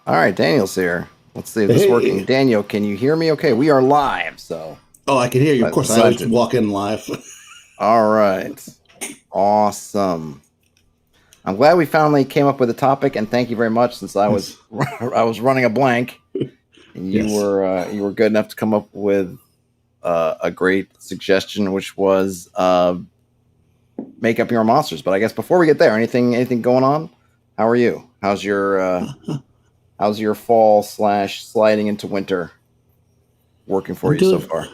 All right, Daniel's here. Let's see if this is working. Hey. Daniel, can you hear me? Okay, we are live. So Oh, I can hear you. Of I course, I always decided. walk in live. All right, awesome. I'm glad we finally came up with a topic, and thank you very much. Since I was Yes. I was running a blank, and Yes. you were good enough to come up with a great suggestion, which was make up your own monsters. But I guess before we get there, anything going on? How are you? How's your fall slash sliding into winter working for I'm you so doing far?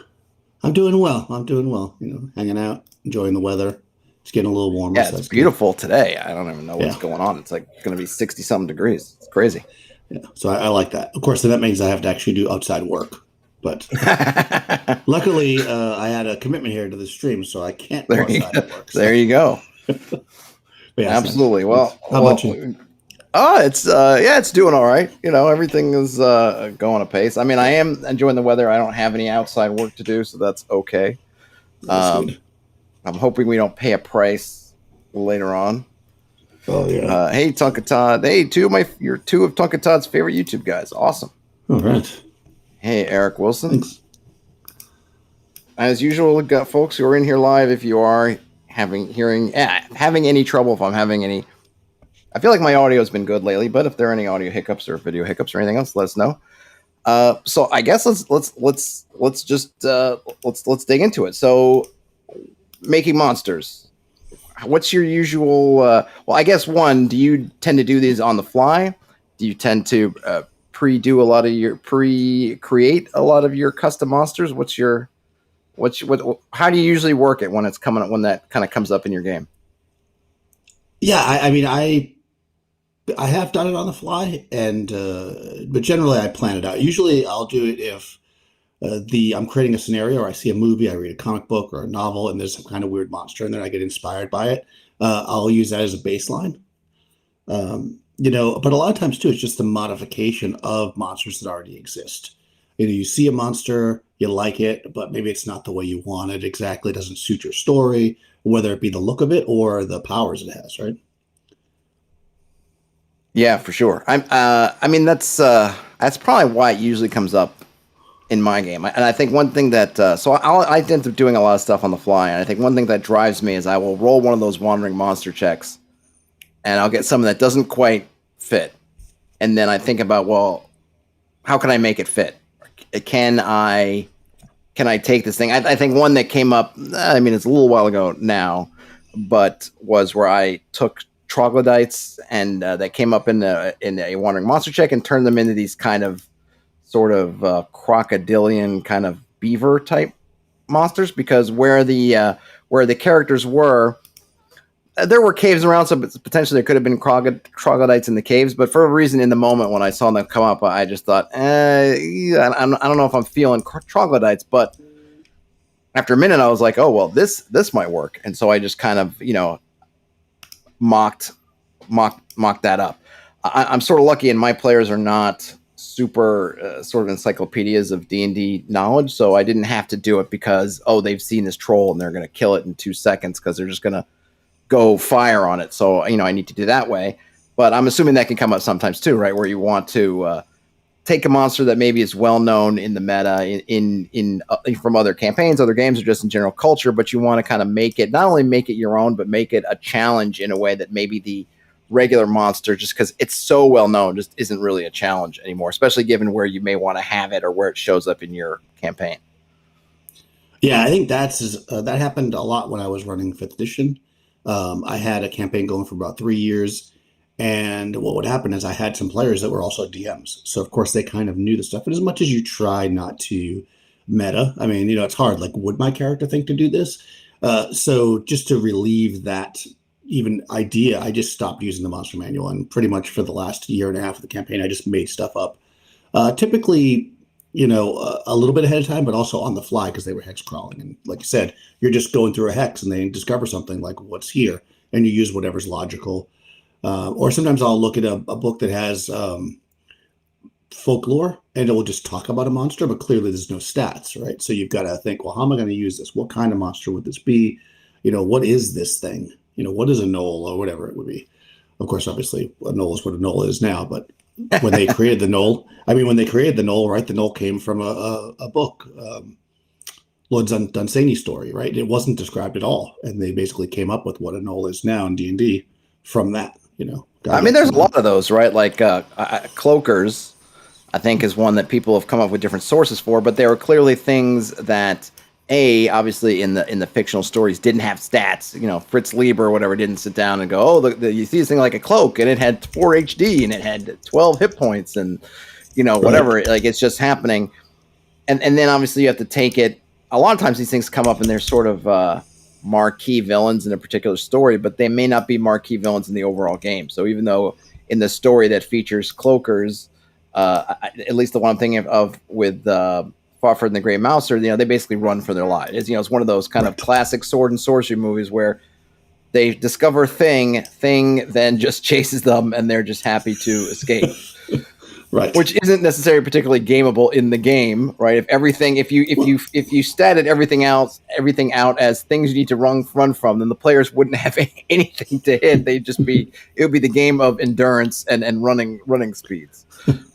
I'm doing well. I'm doing well. Hanging out, enjoying the weather. It's getting a little warmer, Yeah, so it's that's good. beautiful today. I don't even know what's Yeah. going on. It's like going to be 60 something degrees. It's crazy. Yeah. So I like that. Of course, then that means I have to actually do outside work. But luckily, I had a commitment here to the stream, so I can't go there you outside go. at work. There So you go. yeah, it's nice. Absolutely. Thanks. How about you? It's yeah, it's doing all right. Everything is going apace. I mean, I am enjoying the weather. I don't have any outside work to do, so that's okay. That's Um, good. I'm hoping we don't pay a price later on. Oh yeah. Hey, Tonka Todd. Hey, you're two of Tonka Todd's favorite YouTube guys. Awesome. All right. Hey, Eric Wilson. Thanks. As usual, we've got folks who are in here live. If you are having any trouble, if I'm having any, I feel like my audio has been good lately. But if there are any audio hiccups or video hiccups or anything else, let us know. So I guess let's just let's dig into it. So making monsters. What's your usual? Well, I guess one. Do you tend to do these on the fly? Do you tend to create a lot of your custom monsters? How do you usually work it when it's coming up, when that kind of comes up in your game? Yeah, I mean, I have done it on the fly, and but generally I plan it out. Usually I'll do it if I'm creating a scenario, or I see a movie, I read a comic book or a novel, and there's some kind of weird monster in there. I get inspired by it. I'll use that as a baseline. But a lot of times too, it's just a modification of monsters that already exist. You see a monster, you like it, but maybe it's not the way you want it exactly. It doesn't suit your story, whether it be the look of it or the powers it has, right? Yeah, for sure. I mean, that's probably why it usually comes up in my game. And I think one thing that I end up doing a lot of stuff on the fly, and I think one thing that drives me is I will roll one of those wandering monster checks, and I'll get something that doesn't quite fit, and then I think about, well, how can I make it fit? Can I take this thing? I think one that came up. I mean, it's a little while ago now, but was where I took troglodytes and that came up in a wandering monster check and turned them into these kind of sort of crocodilian kind of beaver type monsters, because where the characters were, there were caves around, so potentially there could have been troglodytes in the caves. But for a reason, in the moment when I saw them come up, I just thought, yeah, I don't know if I'm feeling troglodytes. But after a minute, I was like, oh well, this might work, and so I just kind of mocked that up. I'm sort of lucky, and my players are not super sort of encyclopedias of D&D knowledge, so I didn't have to do it because they've seen this troll and they're going to kill it in 2 seconds because they're just going to go fire on it. So I need to do that way. But I'm assuming that can come up sometimes too, right? Where you want to take a monster that maybe is well known in the meta, in from other campaigns, other games, or just in general culture, but you want to kind of not only make it your own, but make it a challenge in a way that maybe the regular monster, just because it's so well known, just isn't really a challenge anymore, especially given where you may want to have it or where it shows up in your campaign. Yeah, I think that happened a lot when I was running 5th edition. I had a campaign going for about 3 years, and what would happen is I had some players that were also DMs. So of course they kind of knew the stuff. And as much as you try not to meta, I mean, it's hard. Like, would my character think to do this? So just to relieve that even idea, I just stopped using the monster manual, and pretty much for the last year and a half of the campaign, I just made stuff up. Typically, a little bit ahead of time, but also on the fly because they were hex crawling. And like you said, you're just going through a hex and they discover something like what's here, and you use whatever's logical. Or sometimes I'll look at a book that has folklore, and it will just talk about a monster, but clearly there's no stats, right? So you've got to think, well, how am I going to use this? What kind of monster would this be? What is this thing? What is a knoll or whatever it would be? Of course, obviously, a knoll is what a knoll is now, but when they created the Knoll. I mean, when they created the Knoll, right? The Knoll came from a book, Lord Dunsany's story, right? It wasn't described at all, and they basically came up with what a Knoll is now in D&D from that. I mean, there's a lot of those, right? Like cloakers, I think, is one that people have come up with different sources for, but there were clearly things that obviously in the fictional stories didn't have stats. Fritz Lieber or whatever didn't sit down and go, oh, you see this thing like a cloak, and it had 4 HD and it had 12 hit points, and whatever. Right. Like, it's just happening, and then obviously you have to take it. A lot of times these things come up and they're sort of marquee villains in a particular story, but they may not be marquee villains in the overall game. So even though in the story that features cloakers, at least the one I'm thinking of with Fafhrd and the Grey Mouser, they basically run for their lives. It's one of those kind of classic sword and sorcery movies where they discover thing then just chases them, and they're just happy to escape. Right. Which isn't necessarily particularly gameable in the game, right? If you statted everything out as things you need to run from, then the players wouldn't have anything to hit. It would be the game of endurance and running speeds.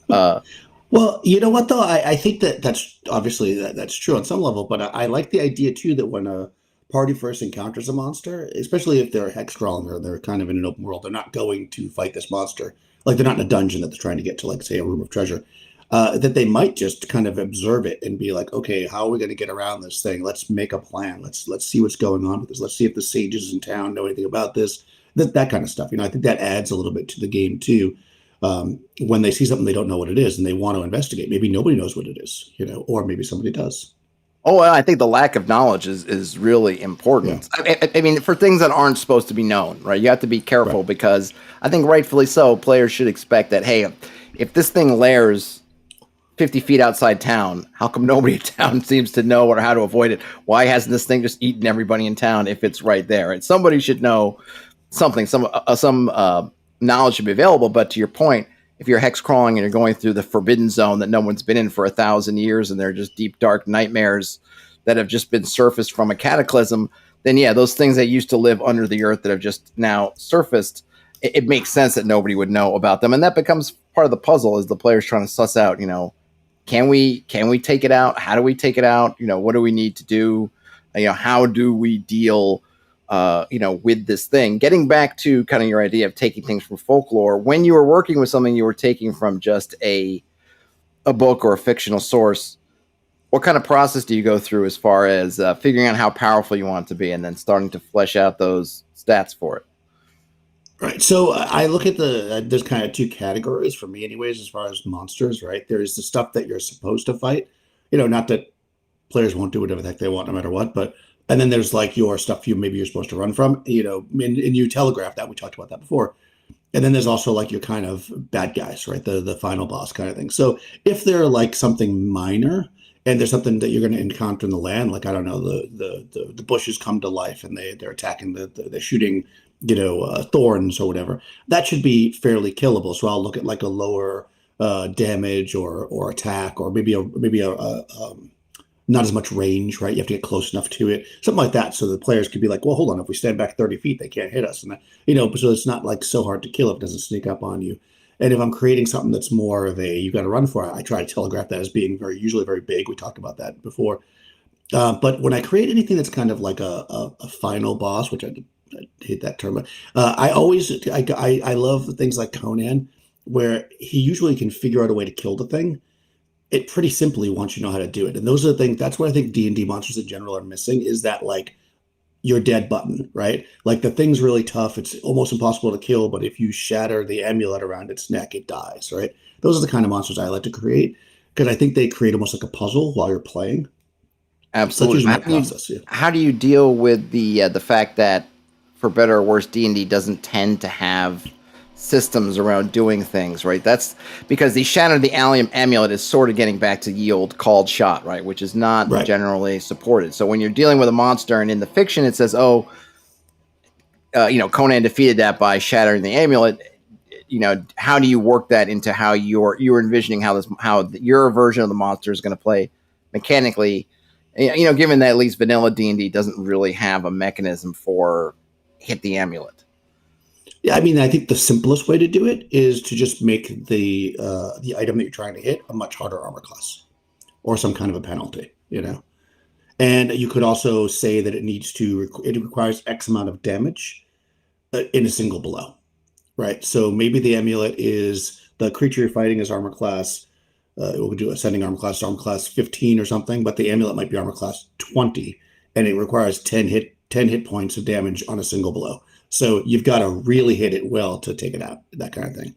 Well, you know what though? I think that's obviously that's true on some level, but I like the idea too that when a party first encounters a monster, especially if they're hex crawling or they're kind of in an open world, they're not going to fight this monster. Like, they're not in a dungeon that they're trying to get to, like, say, a room of treasure. That they might just kind of observe it and be like, okay, how are we going to get around this thing? Let's make a plan. Let's see what's going on with this. Let's see if the sages in town know anything about this. That kind of stuff. I think that adds a little bit to the game too. When they see something they don't know what it is and they want to investigate, maybe nobody knows what it is, or maybe somebody does. Oh, I think the lack of knowledge is really important. Yeah. I mean, for things that aren't supposed to be known, right? You have to be careful because I think rightfully so, players should expect that, hey, if this thing lairs 50 feet outside town, how come nobody in town seems to know or how to avoid it? Why hasn't this thing just eaten everybody in town if it's right there? And somebody should know something, some knowledge should be available. But to your point, if you're hex crawling and you're going through the forbidden zone that no one's been in for 1,000 years and they're just deep, dark nightmares that have just been surfaced from a cataclysm, then yeah, those things that used to live under the earth that have just now surfaced, it makes sense that nobody would know about them. And that becomes part of the puzzle, is the players trying to suss out, can we take it out? How do we take it out? What do we need to do? How do we deal with this thing? Getting back to kind of your idea of taking things from folklore, when you were working with something you were taking from just a book or a fictional source, what kind of process do you go through as far as figuring out how powerful you want it to be and then starting to flesh out those stats for it? Right. So I look at there's kind of two categories for me anyways, as far as monsters, right? There's the stuff that you're supposed to fight, not that players won't do whatever the heck they want no matter what, but and then there's like your stuff you're supposed to run from, and you telegraph that. We talked about that before. And then there's also like your kind of bad guys, right? The final boss kind of thing. So if they're like something minor and there's something that you're going to encounter in the land, like, I don't know, the bushes come to life and they're attacking, they're shooting, thorns or whatever, that should be fairly killable. So I'll look at like a lower damage or attack, or maybe a not as much range, right? You have to get close enough to it, something like that. So the players could be like, well, hold on, if we stand back 30 feet, they can't hit us. And so it's not like so hard to kill if it doesn't sneak up on you. And if I'm creating something that's more of you got to run for it, I try to telegraph that as being usually very big. We talked about that before. But when I create anything that's kind of like a final boss, which I hate that term, but I love things like Conan, where he usually can figure out a way to kill the thing. It pretty simply once you know how to do it. And those are the things, that's what I think D&D monsters in general are missing, is that like your dead button, right? Like the thing's really tough. It's almost impossible to kill, but if you shatter the amulet around its neck, it dies, right? Those are the kind of monsters I like to create, because I think they create almost like a puzzle while you're playing. Absolutely. How do you deal with the fact that, for better or worse, D&D doesn't tend to have systems around doing things, right? That's because the Shatter the Amulet is sort of getting back to ye old called shot, right? Which is not generally supported. So when you're dealing with a monster and in the fiction it says, Conan defeated that by shattering the amulet, how do you work that into how you're envisioning how your version of the monster is going to play mechanically? Given that at least vanilla D&D doesn't really have a mechanism for hit the amulet. Yeah, I mean, I think the simplest way to do it is to just make the item that you're trying to hit a much harder armor class or some kind of a penalty, you know. And you could also say that it requires X amount of damage in a single blow, right? So maybe the amulet is the creature you're fighting is armor class. We'll do ascending armor class 15 or something, but the amulet might be armor class 20, and it requires 10 hit points of damage on a single blow. So you've got to really hit it well to take it out, that kind of thing.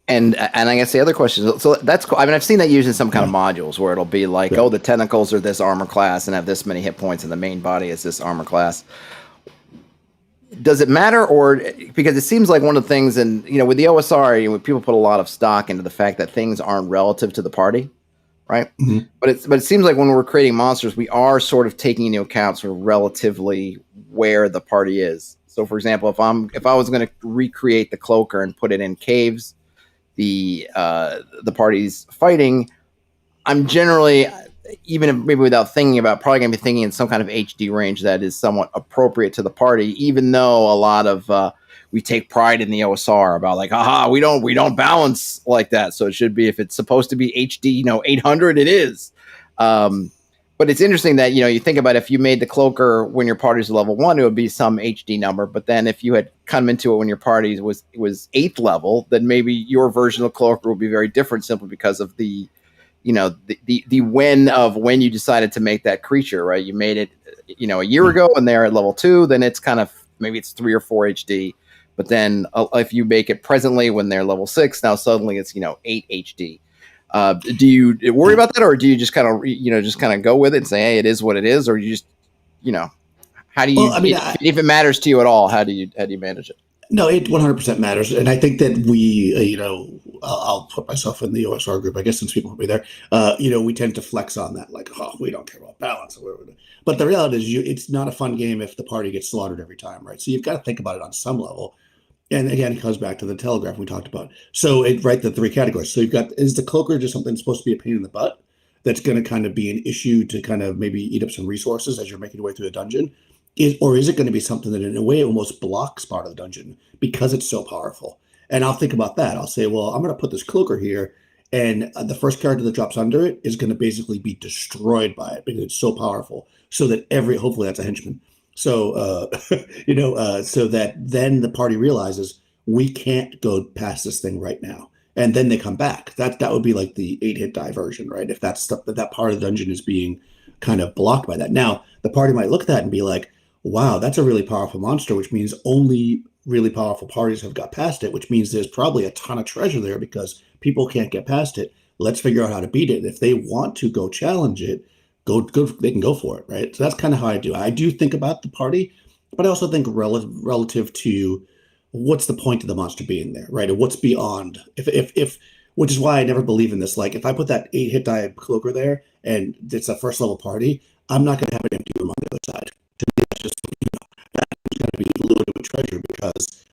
And I guess the other question, so that's cool. I mean, I've seen that used in some kind of modules where it'll be like, Yeah. oh, the tentacles are this armor class and have this many hit points, and the main body is this armor class. Does it matter, or because it seems like one of the things, and with the OSR, people put a lot of stock into the fact that things aren't relative to the party, right? Mhm. But it seems like when we're creating monsters, we are sort of taking into account sort of relatively where the party is. So, for example, if I was going to recreate the cloaker and put it in caves, the party's fighting, I'm generally, even if maybe without thinking about, probably going to be thinking in some kind of HD range that is somewhat appropriate to the party. Even though a lot of we take pride in the OSR about like, aha, we don't balance like that. So it should be, if it's supposed to be HD, 800, it is. But it's interesting that you think about, if you made the cloaker when your party's level 1, it would be some HD number. But then if you had come into it when your party was 8th level, then maybe your version of the cloaker would be very different, simply because of the when you decided to make that creature, right? You made it a year ago and they're at level 2, then it's kind of, maybe it's 3 or 4 HD. But then if you make it presently when they're level 6, now suddenly it's 8 HD. Do you worry about that, or do you just kind of go with it and say, hey, it is what it is? Or you just how do you, Well, I mean, if it matters to you at all, how do you manage it? no, it 100% matters. And I think that I'll put myself in the OSR group, I guess, since people will be there. We tend to flex on that, like, oh, we don't care about balance. But the reality is, it's not a fun game if the party gets slaughtered every time, right? So you've got to think about it on some level. And again, it comes back to the telegraph we talked about. So the 3 categories. So you've got, is the cloaker just something that's supposed to be a pain in the butt that's going to kind of be an issue to kind of maybe eat up some resources as you're making your way through the dungeon? Or is it going to be something that in a way almost blocks part of the dungeon because it's so powerful? And I'll think about that. I'll say, well, I'm going to put this cloaker here, and the first character that drops under it is going to basically be destroyed by it because it's so powerful. So that hopefully that's a henchman. So, so that then the party realizes we can't go past this thing right now. And then they come back. That would be like the 8-hit die version, right? If that's stuff that part of the dungeon is being kind of blocked by that. Now, the party might look at that and be like, wow, that's a really powerful monster, which means only really powerful parties have got past it, which means there's probably a ton of treasure there because people can't get past it. Let's figure out how to beat it. If they want to go challenge it, go, they can go for it, right? So that's kind of how I do. I do think about the party, but I also think relative to what's the point of the monster being there, right? And what's beyond, if which is why I never believe in this. Like, if I put that 8-hit die cloaker there and it's a first level party, I'm not going to have an empty room on the other side. To me, that's just, that's going to be loaded with treasure because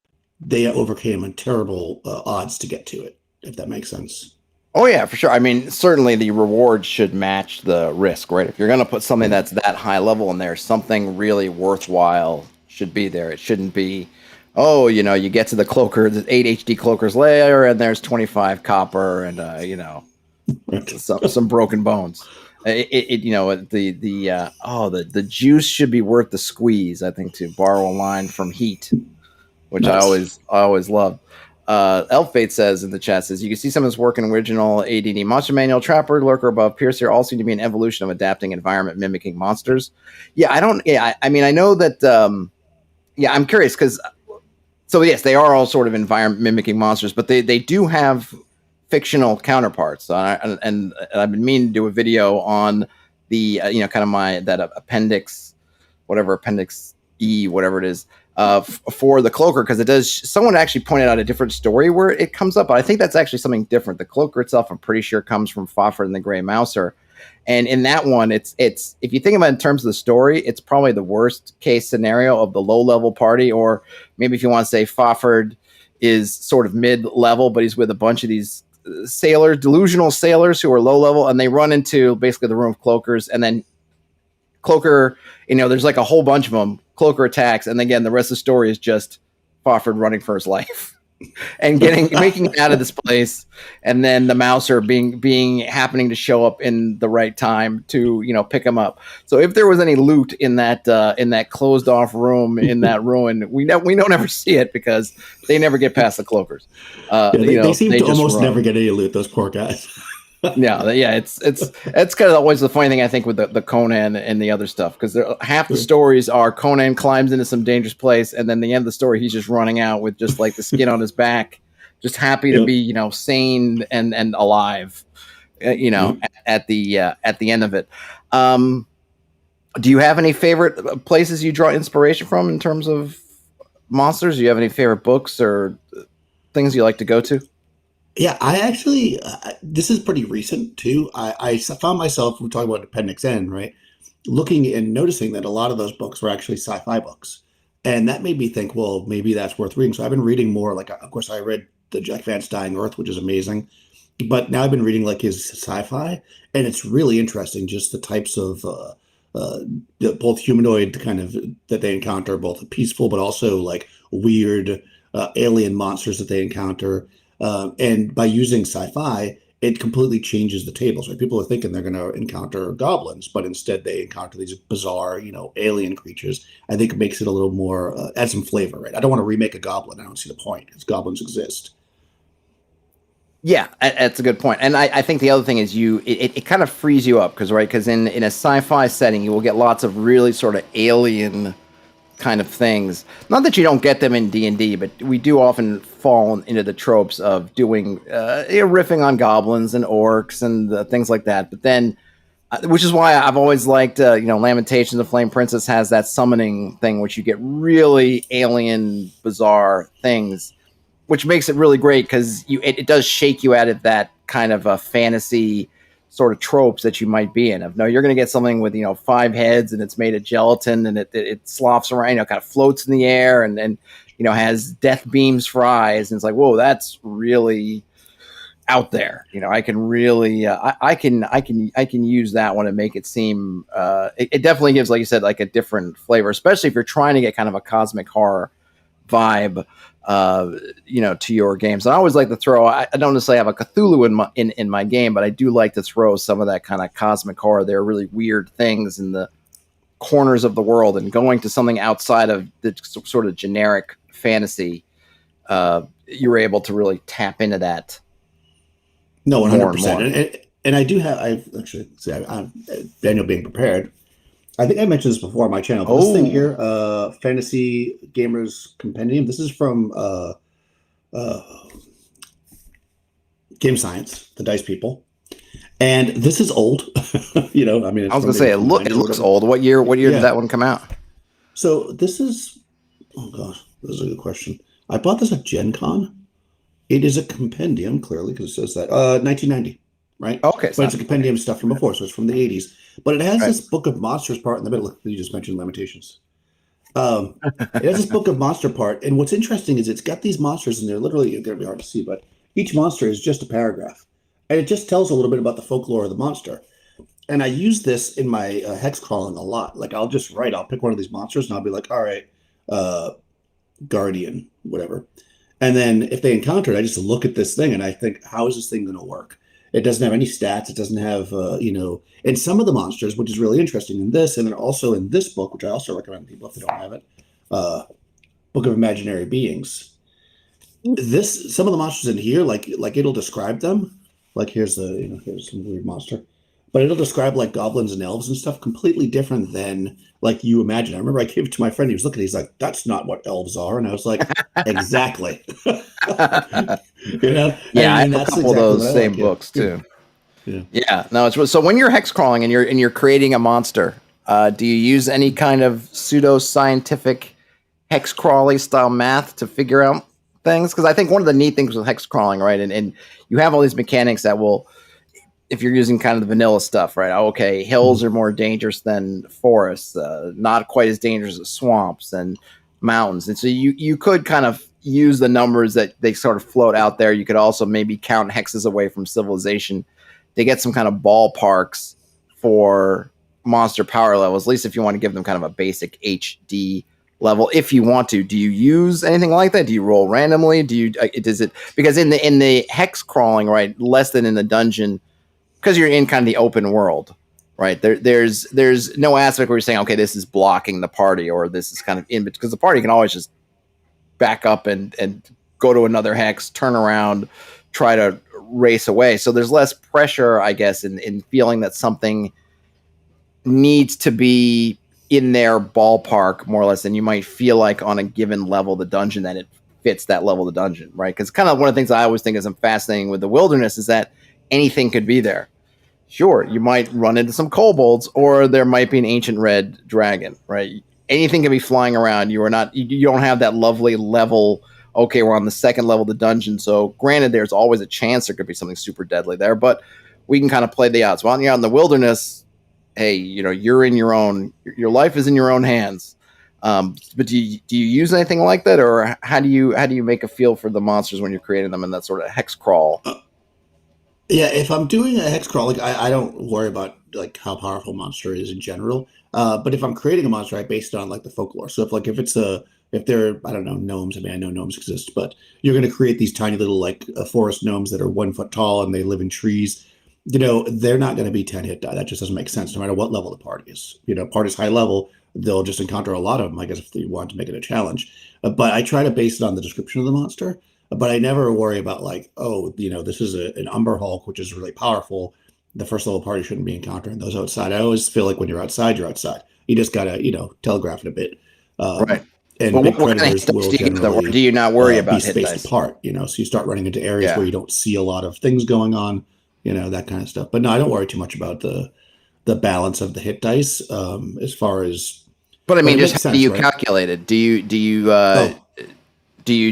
they overcame terrible odds to get to it, if that makes sense. Oh yeah, for sure. I mean, certainly the reward should match the risk, right? If you're going to put something that's that high level in there, something really worthwhile should be there. It shouldn't be, oh, you get to the cloaker, the 8 HD cloaker's layer, and there's 25 copper and some broken bones. The juice should be worth the squeeze, I think, to borrow a line from Heat, which Nice. I always loved. Elfate says in the chat, says, you can see some of this work in original AD&D Monster Manual. Trapper, Lurker, above, Piercer all seem to be an evolution of adapting environment mimicking monsters. Yeah, I mean, I know that, I'm curious because, so yes, they are all sort of environment mimicking monsters, but they do have fictional counterparts. And I've been meaning to do a video on the, kind of that appendix, whatever, appendix E, whatever it is, for the cloaker, because it does. Someone actually pointed out a different story where it comes up, but I think that's actually something different. The cloaker itself, I'm pretty sure, comes from Fafhrd and the Grey Mouser, and in that one, it's if you think about it in terms of the story, it's probably the worst case scenario of the low level party, or maybe if you want to say Fafhrd is sort of mid level, but he's with a bunch of these delusional sailors who are low level, and they run into basically the room of cloakers, and then Cloaker, there's like a whole bunch of them. Cloaker attacks, and again, the rest of the story is just Spofford running for his life. And making it out of this place, and then the Mouser happening to show up in the right time to pick him up. So if there was any loot in that closed off room in that ruin, we don't ever see it because they never get past the cloakers. They seem to almost never get any loot. Those poor guys. Yeah, it's kind of always the funny thing I think with the Conan and the other stuff, because half the stories are Conan climbs into some dangerous place, and then the end of the story he's just running out with just like the skin on his back, just happy to be sane and alive, at the end of it. Do you have any favorite places you draw inspiration from in terms of monsters? Do you have any favorite books or things you like to go to? Yeah, I actually, this is pretty recent too. I found myself, we're talking about Appendix N, right? Looking and noticing that a lot of those books were actually sci-fi books. And that made me think, well, maybe that's worth reading. So I've been reading more, like, of course, I read the Jack Vance Dying Earth, which is amazing. But now I've been reading like his sci-fi, and it's really interesting, just the types of both humanoid kind of that they encounter, both peaceful, but also like weird alien monsters that they encounter. And by using sci-fi, it completely changes the tables. Right? People are thinking they're going to encounter goblins, but instead they encounter these bizarre, alien creatures. I think it makes it a little more, add some flavor, right? I don't want to remake a goblin. I don't see the point, because goblins exist. Yeah, that's a good point. And I think the other thing is it kind of frees you up, because in a sci-fi setting, you will get lots of really sort of alien kind of things. Not that you don't get them in D&D, but we do often fall into the tropes of doing riffing on goblins and orcs and things like that. But then, which is why I've always liked, Lamentations of Flame Princess has that summoning thing, which you get really alien, bizarre things, which makes it really great because it does shake you out of that kind of a fantasy sort of tropes that you might be in. Of no, you're going to get something with 5 heads and it's made of gelatin and it sloughs around, kind of floats in the air and has death beams for eyes, and it's like, whoa, that's really out there. I can really I can use that one and make it seem it definitely gives, like you said, like a different flavor, especially if you're trying to get kind of a cosmic horror vibe to your games. And I always like to throw, I don't necessarily have a Cthulhu in my game, but I do like to throw some of that kind of cosmic horror. There are really weird things in the corners of the world, and going to something outside of the sort of generic fantasy, you're able to really tap into that. No, 100%. And I do have, I've actually, I'm Daniel being prepared. I think I mentioned this before on my channel. But this thing here, Fantasy Gamers Compendium. This is from Game Science, the Dice People, and this is old. I was going to say it looks old. What year did that one come out? So this is, oh gosh, this is a good question. I bought this at Gen Con. It is a compendium, clearly, because it says that 1990. Right? Okay. But it's a compendium of stuff from before, so it's from the 80s. But it has this Book of Monsters part in the middle. You just mentioned Lamentations. It has this Book of Monster part, and what's interesting is it's got these monsters, and they're literally going to be hard to see, but each monster is just a paragraph. And it just tells a little bit about the folklore of the monster. And I use this in my hex crawling a lot. Like, I'll pick one of these monsters, and I'll be like, all right, Guardian, whatever. And then if they encounter it, I just look at this thing, and I think, how is this thing going to work? It doesn't have any stats. It doesn't have, and some of the monsters, which is really interesting in this, and then also in this book, which I also recommend people if they don't have it, Book of Imaginary Beings. Some of the monsters in here, like it'll describe them. Like here's some weird monster, but it'll describe like goblins and elves and stuff completely different than like you imagine. I remember I gave it to my friend. He was looking. He's like, "That's not what elves are," and I was like, "Exactly." Yeah, I have a couple of those same books too. Yeah. No, it's so when you're hex crawling and you're creating a monster, do you use any kind of pseudo-scientific hex crawly style math to figure out things? Because I think one of the neat things with hex crawling, right, and you have all these mechanics that will, if you're using kind of the vanilla stuff, right? Oh, okay, hills are more dangerous than forests, not quite as dangerous as swamps and mountains, and so you could kind of use the numbers that they sort of float out there. You could also maybe count hexes away from civilization to get some kind of ballparks for monster power levels, at least if you want to give them kind of a basic HD level if you want to. Do you use anything like that? Do you roll randomly? Do you does it, because in the hex crawling, right, less than in the dungeon, because you're in kind of the open world, right? There's no aspect where you're saying, okay, this is blocking the party, or this is kind of in, because the party can always just back up and go to another hex, turn around, try to race away. So there's less pressure, I guess, in feeling that something needs to be in their ballpark more or less than you might feel like on a given level of the dungeon, that it fits that level of the dungeon, right? Because kind of one of the things I always think is fascinating with the wilderness is that anything could be there. Sure, you might run into some kobolds, or there might be an ancient red dragon, right? Anything can be flying around. You don't have that lovely level. Okay, we're on the second level of the dungeon, so granted, there's always a chance there could be something super deadly there, but we can kind of play the odds. While you're out in the wilderness, hey, you're in your life is in your own hands. But do you use anything like that, or how do you make a feel for the monsters when you're creating them in that sort of hex crawl? Yeah, if I'm doing a hex crawl, like I don't worry about like how powerful a monster is in general. But if I'm creating a monster, I base it on like the folklore. So if they're, I don't know, gnomes. I mean, I know gnomes exist, but you're going to create these tiny little like forest gnomes that are 1 foot tall and they live in trees. They're not going to be 10 hit die. That just doesn't make sense, no matter what level the party is. Party's high level, they'll just encounter a lot of them, I guess, if they want to make it a challenge. But I try to base it on the description of the monster. But I never worry about like, oh, this is an Umber Hulk, which is really powerful. The first level party shouldn't be encountering those outside. I always feel like when you're outside, you're outside. You just gotta, telegraph it a bit. Right. And Well, big what kind of predators hit dice will do you get, though, or generally do you not worry be about hit spaced dice? apart. So you start running into areas Yeah. where you don't see a lot of things going on. That kind of stuff. But no, I don't worry too much about the balance of the hit dice as far as. But I mean, just how sense, do you right? calculate it? Do you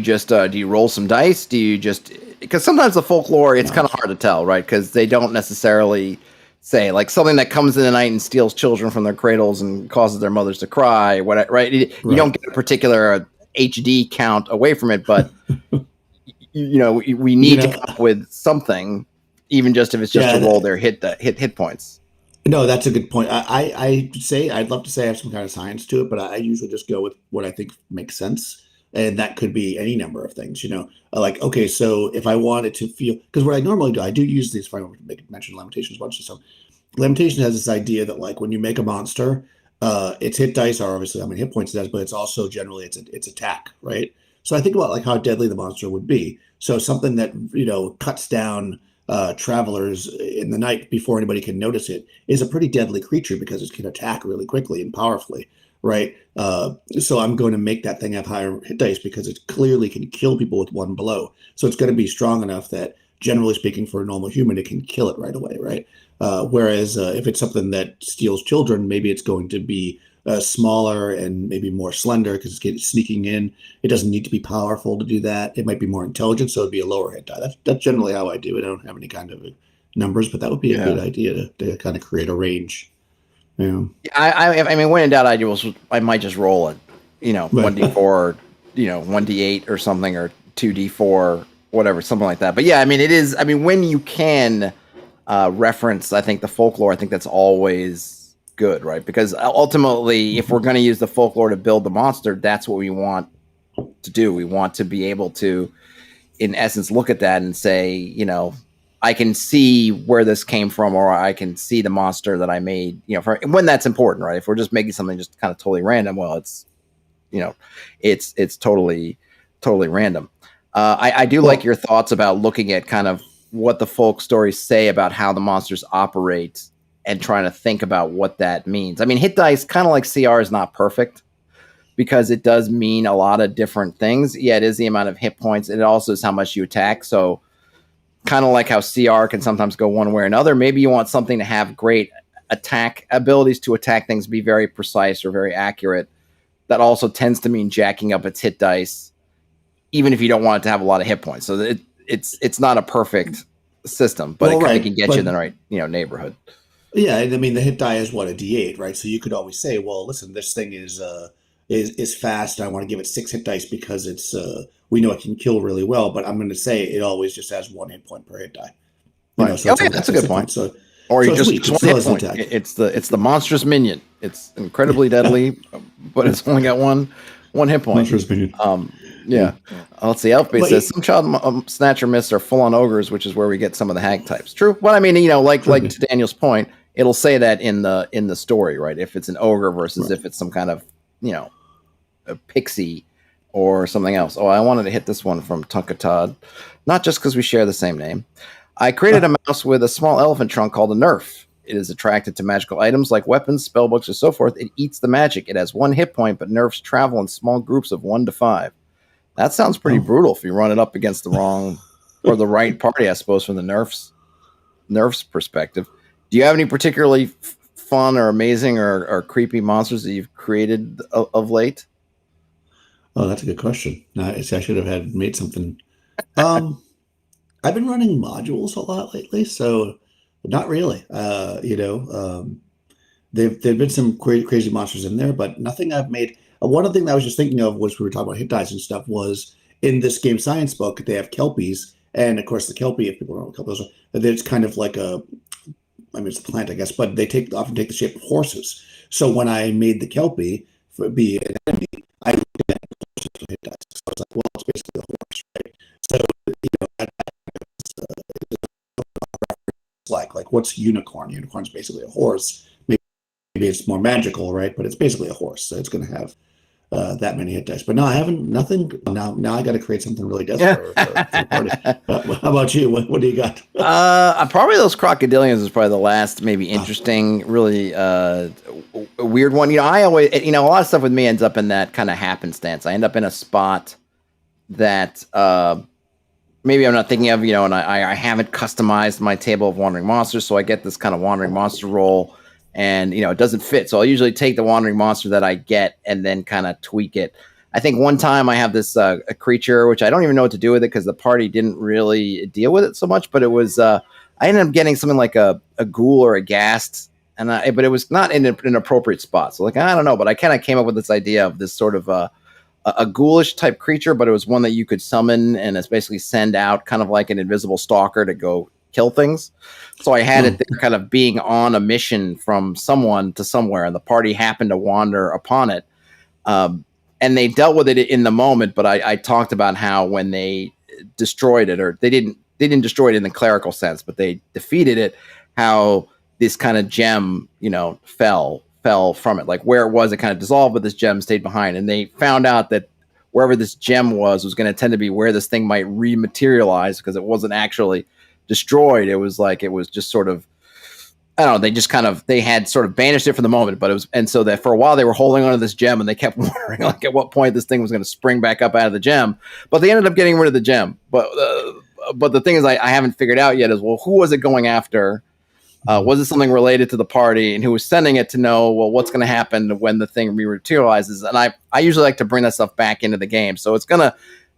just do you roll some dice? Do you just, because sometimes the folklore, it's kind of hard to tell, right? Because they don't necessarily say like something that comes in the night and steals children from their cradles and causes their mothers to cry, what, right? You don't get a particular HD count away from it, but we need to come up with something, even just if it's just to roll their hit points. No, that's a good point. I'd love to say I have some kind of science to it, but I usually just go with what I think makes sense. And that could be any number of things, like, okay, so if I wanted to feel, because what I normally do, I do use these, if I mention Lamentations a bunch of stuff. Lamentation has this idea that like when you make a monster, its hit dice are obviously how many hit points it has, but it's also generally its attack, right? So I think about like how deadly the monster would be. So something that, cuts down travelers in the night before anybody can notice it is a pretty deadly creature because it can attack really quickly and powerfully, right? So I'm going to make that thing have higher hit dice because it clearly can kill people with one blow. So it's going to be strong enough that, generally speaking, for a normal human, it can kill it right away, right? Whereas if it's something that steals children, maybe it's going to be smaller and maybe more slender because it's sneaking in. It doesn't need to be powerful to do that. It might be more intelligent, so it'd be a lower hit die. That's generally how I do it. I don't have any kind of numbers, but that would be a good idea to kind of create a range. Yeah. I mean, when in doubt, I might just roll it, 1d4, or 1d8 or something, or 2d4, whatever, something like that. But yeah, I mean, it is. I mean, when you can reference, I think the folklore, I think that's always good, right? Because ultimately, if we're going to use the folklore to build the monster, that's what we want to do. We want to be able to, in essence, look at that and say, I can see where this came from, or I can see the monster that I made, when that's important, right? If we're just making something just kind of totally random, well, it's totally random. I do like your thoughts about looking at kind of what the folk stories say about how the monsters operate and trying to think about what that means. I mean, hit dice, kind of like CR, is not perfect because it does mean a lot of different things. Yeah, it is the amount of hit points. It also is how much you attack. So kind of like how CR can sometimes go one way or another. Maybe you want something to have great attack abilities to attack things, be very precise or very accurate. That also tends to mean jacking up its hit dice, even if you don't want it to have a lot of hit points. So it's not a perfect system, but it kind of can get you in the right neighborhood. Yeah, I mean the hit die is what, a D8, right? So you could always say, well, listen, this thing is fast. And I want to give it 6 hit dice because it's we know it can kill really well. But I'm going to say it always just has 1 hit point per hit die. Right. So that's a good point. Or you just one hit point. It's the monstrous minion. It's incredibly deadly, but it's only got 1 1 hit point. Monstrous minion. Yeah. Let's see. Elfbait But says some child snatcher myths are full on ogres, which is where we get some of the hag types. True. Well, I mean, like to Daniel's point, it'll say that in the story, right? If it's an ogre versus if it's some kind of a pixie or something else. Oh, I wanted to hit this one from Tunkatod, not just because we share the same name. I created a mouse with a small elephant trunk called a nerf. It is attracted to magical items like weapons, spellbooks, or so forth. It eats the magic. It has 1 hit point, but nerfs travel in small groups of 1 to 5. That sounds pretty brutal if you run it up against the wrong or the right party, I suppose, from the nerfs perspective. Do you have any particularly fun or amazing or creepy monsters that you've created of late? Oh, that's a good question. I should have made something. I've been running modules a lot lately, so not really. There've been some crazy monsters in there, but nothing I've made. One of the things I was just thinking of was we were talking about hit dice and stuff was in this game science book, they have Kelpies. And of course, the Kelpie, if people don't know what Kelpies are, it's kind of like it's a plant, I guess, but they often take the shape of horses. So when I made the Kelpie for be an enemy, I looked at horses for hit dice. So I was like, well, it's basically a horse, right? So, like what's unicorn? Unicorn's basically a horse. Maybe it's more magical, right? But it's basically a horse, so it's going to have that many hit dice. But no, I haven't. Nothing. Now I got to create something really desperate for the party. How about you? What do you got? Probably those crocodilians is probably the last maybe interesting, really weird one. I always, a lot of stuff with me ends up in that kind of happenstance. I end up in a spot that maybe I'm not thinking of, and I haven't customized my table of wandering monsters, so I get this kind of wandering monster roll, and it doesn't fit. So I'll usually take the wandering monster that I get and then kind of tweak it. I think one time I have this a creature, which I don't even know what to do with it because the party didn't really deal with it so much, but it was I ended up getting something like a ghoul or a ghast, but it was not in an appropriate spot. So I don't know, but I kind of came up with this idea of this sort of a ghoulish type creature, but it was one that you could summon and it's basically send out kind of like an invisible stalker to go kill things. So I had it there kind of being on a mission from someone to somewhere, and the party happened to wander upon it. And they dealt with it in the moment, but I talked about how when they destroyed it, or they didn't destroy it in the clerical sense, but they defeated it, how this kind of gem, fell from it. Like where it was, it kind of dissolved, but this gem stayed behind. And they found out that wherever this gem was going to tend to be where this thing might rematerialize because it wasn't actually destroyed. It was just sort of, I don't know, they had sort of banished it for the moment, but it was, and so that for a while they were holding onto this gem and they kept wondering like at what point this thing was going to spring back up out of the gem, but they ended up getting rid of the gem. But the thing is, I haven't figured out yet is, well, who was it going after? Was it something related to the party, and who was sending it to know, well, what's going to happen when the thing rematerializes? And I usually like to bring that stuff back into the game. So it's going to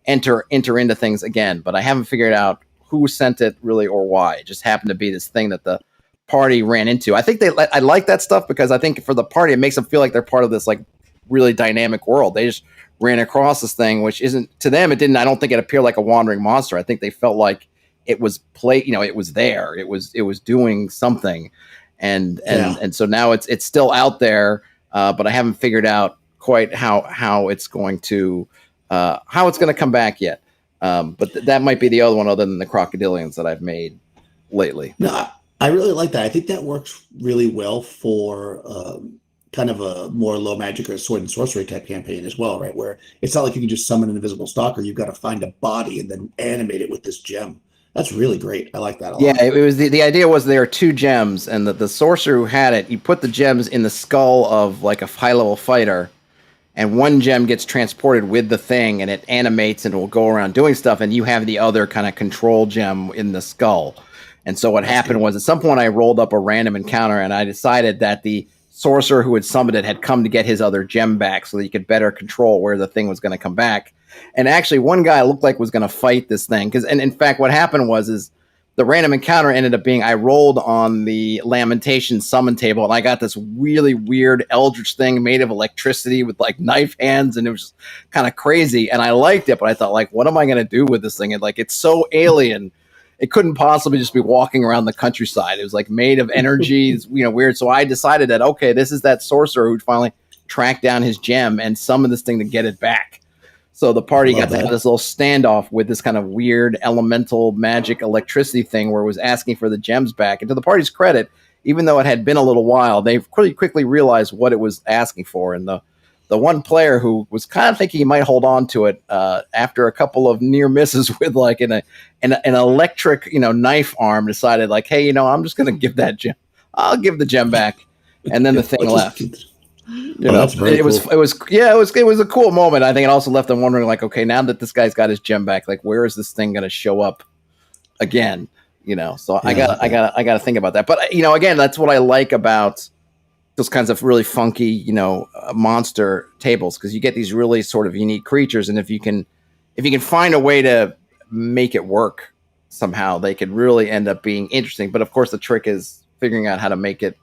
enter into things again, but I haven't figured out who sent it really or why. It just happened to be this thing that the party ran into. I think I like that stuff because I think for the party, it makes them feel like they're part of this like really dynamic world. They just ran across this thing, which isn't, to them, it didn't, I don't think it appeared like a wandering monster. I think they felt like it was it was there. It was doing something. And so now it's still out there, but I haven't figured out quite how it's going to come back yet. But that might be the other one other than the crocodilians that I've made lately. No, I really like that. I think that works really well for kind of a more low magic or sword and sorcery type campaign as well, right? Where it's not like you can just summon an invisible stalker. You've got to find a body and then animate it with this gem. That's really great. I like that a lot. Yeah, it was the idea was there are 2 gems, and the sorcerer who had it, you put the gems in the skull of like a high-level fighter, and one gem gets transported with the thing, and it animates and will go around doing stuff, and you have the other kind of control gem in the skull. And so what happened was at some point I rolled up a random encounter, and I decided that the sorcerer who had summoned it had come to get his other gem back so that he could better control where the thing was going to come back. And actually one guy looked like was going to fight this thing. And in fact, what happened is the random encounter ended up being, I rolled on the Lamentation summon table and I got this really weird eldritch thing made of electricity with like knife hands. And it was just kind of crazy. And I liked it, but I thought like, what am I going to do with this thing? And like, it's so alien. It couldn't possibly just be walking around the countryside. It was like made of energy. It's, weird. So I decided that, okay, this is that sorcerer who finally track down his gem and summon this thing to get it back. So the party got to have this little standoff with this kind of weird elemental magic electricity thing where it was asking for the gems back. And to the party's credit, even though it had been a little while, they pretty quickly realized what it was asking for. And the one player who was kind of thinking he might hold on to it after a couple of near misses with like an electric, knife arm, decided like, hey, I'm just going to give that gem. I'll give the gem back. And then the thing left. That's very cool. It was a cool moment. I think it also left them wondering, like, okay, now that this guy's got his gem back, like, where is this thing going to show up again? So I gotta think about that. But again, that's what I like about those kinds of really funky, monster tables, because you get these really sort of unique creatures, and if you can find a way to make it work somehow, they could really end up being interesting. But of course, the trick is figuring out how to make it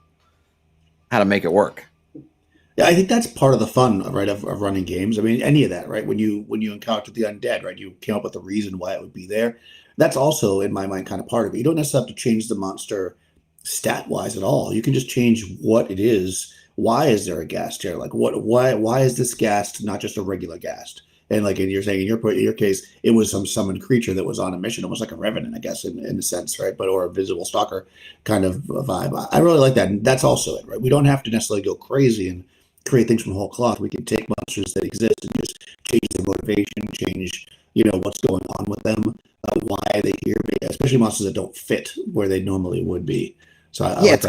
work. Yeah, I think that's part of the fun, right, of running games. I mean, any of that, right? When you encounter the undead, right, you came up with a reason why it would be there. That's also, in my mind, kind of part of it. You don't necessarily have to change the monster stat-wise at all. You can just change what it is. Why is there a ghast here? Like, why is this ghast not just a regular ghast? And like you're saying, in your case, it was some summoned creature that was on a mission, almost like a revenant, I guess, in a sense, right? But or a visible stalker kind of vibe. I really like that, and that's also it, right? We don't have to necessarily go crazy and create things from whole cloth. We can take monsters that exist and just change their motivation, change what's going on with them, why are they here, especially monsters that don't fit where they normally would be. So it's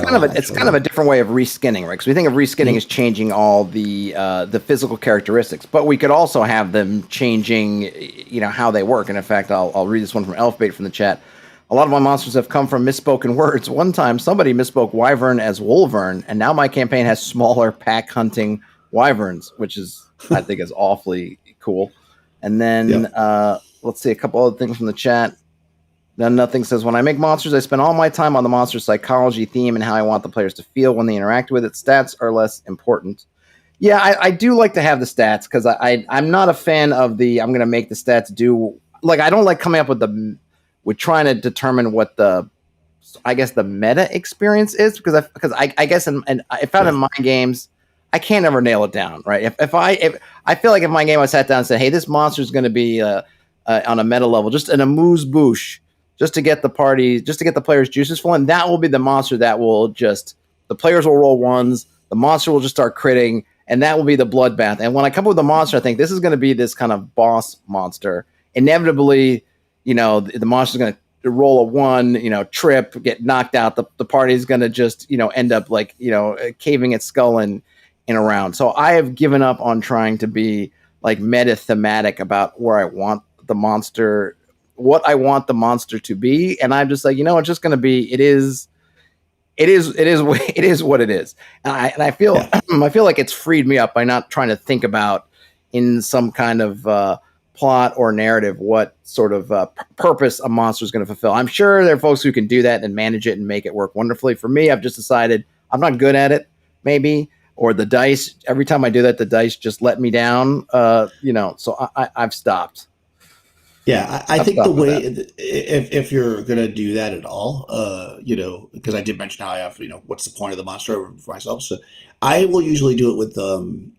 kind of a different way of reskinning, right? Because we think of reskinning as changing all the physical characteristics, but we could also have them changing, how they work. And in fact, I'll read this one from Elfbait from the chat. A lot of my monsters have come from misspoken words. One time, somebody misspoke wyvern as wolvern, and now my campaign has smaller pack hunting wyverns, which is, I think, is awfully cool. And then let's see a couple other things from the chat. Then Nothing says, when I make monsters, I spend all my time on the monster psychology theme and how I want the players to feel when they interact with it. Stats are less important. Yeah, I do like to have the stats, because I'm not a fan of I'm going to make the stats do, like, I don't like coming up with trying to determine what the meta experience is, because I guess I found in my games, I can't ever nail it down, right? If I feel like if my game I sat down and said, hey, this monster is going to be on a meta level, just an amuse bouche, just to get the players' juices flowing, that will be the monster that will the players will roll ones, the monster will just start critting, and that will be the bloodbath. And when I come up with a monster, I think this is going to be this kind of boss monster. Inevitably, the monster's going to roll a 1, trip, get knocked out. The party's going to just, end up like, caving its skull in a round. So I have given up on trying to be like meta thematic about where I want the monster, what I want the monster to be. And I'm just like, it's just going to be, it is what it is. And I feel, I feel like it's freed me up by not trying to think about in some kind of, plot or narrative what sort of purpose a monster is going to fulfill. I'm sure there are folks who can do that and manage it and make it work wonderfully. For me, I've just decided I'm not good at it, maybe, or the dice, every time I do that, the dice just let me down, so I've stopped. Yeah, I think the way, if you're going to do that at all, because I did mention how I have, what's the point of the monster for myself. So I will usually do it with the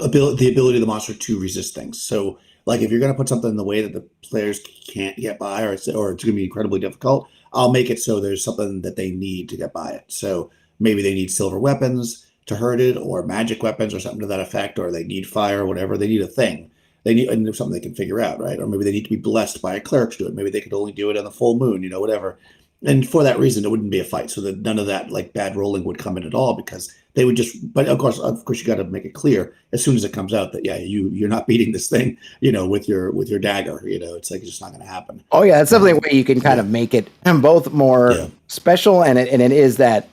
ability of the monster to resist things. So like if you're going to put something in the way that the players can't get by, or it's going to be incredibly difficult, I'll make it so there's something that they need to get by it. So maybe they need silver weapons to hurt it, or magic weapons or something to that effect, or they need fire, or whatever. They need a thing. They need something they can figure out, right? Or maybe they need to be blessed by a cleric to do it. Maybe they could only do it on the full moon, whatever. And for that reason, it wouldn't be a fight. So that none of that like bad rolling would come in at all, because they would just. But of course, you got to make it clear as soon as it comes out that you're not beating this thing, with your dagger. It's like it's just not going to happen. Oh yeah, it's definitely a way you can kind of make it both more special and it is that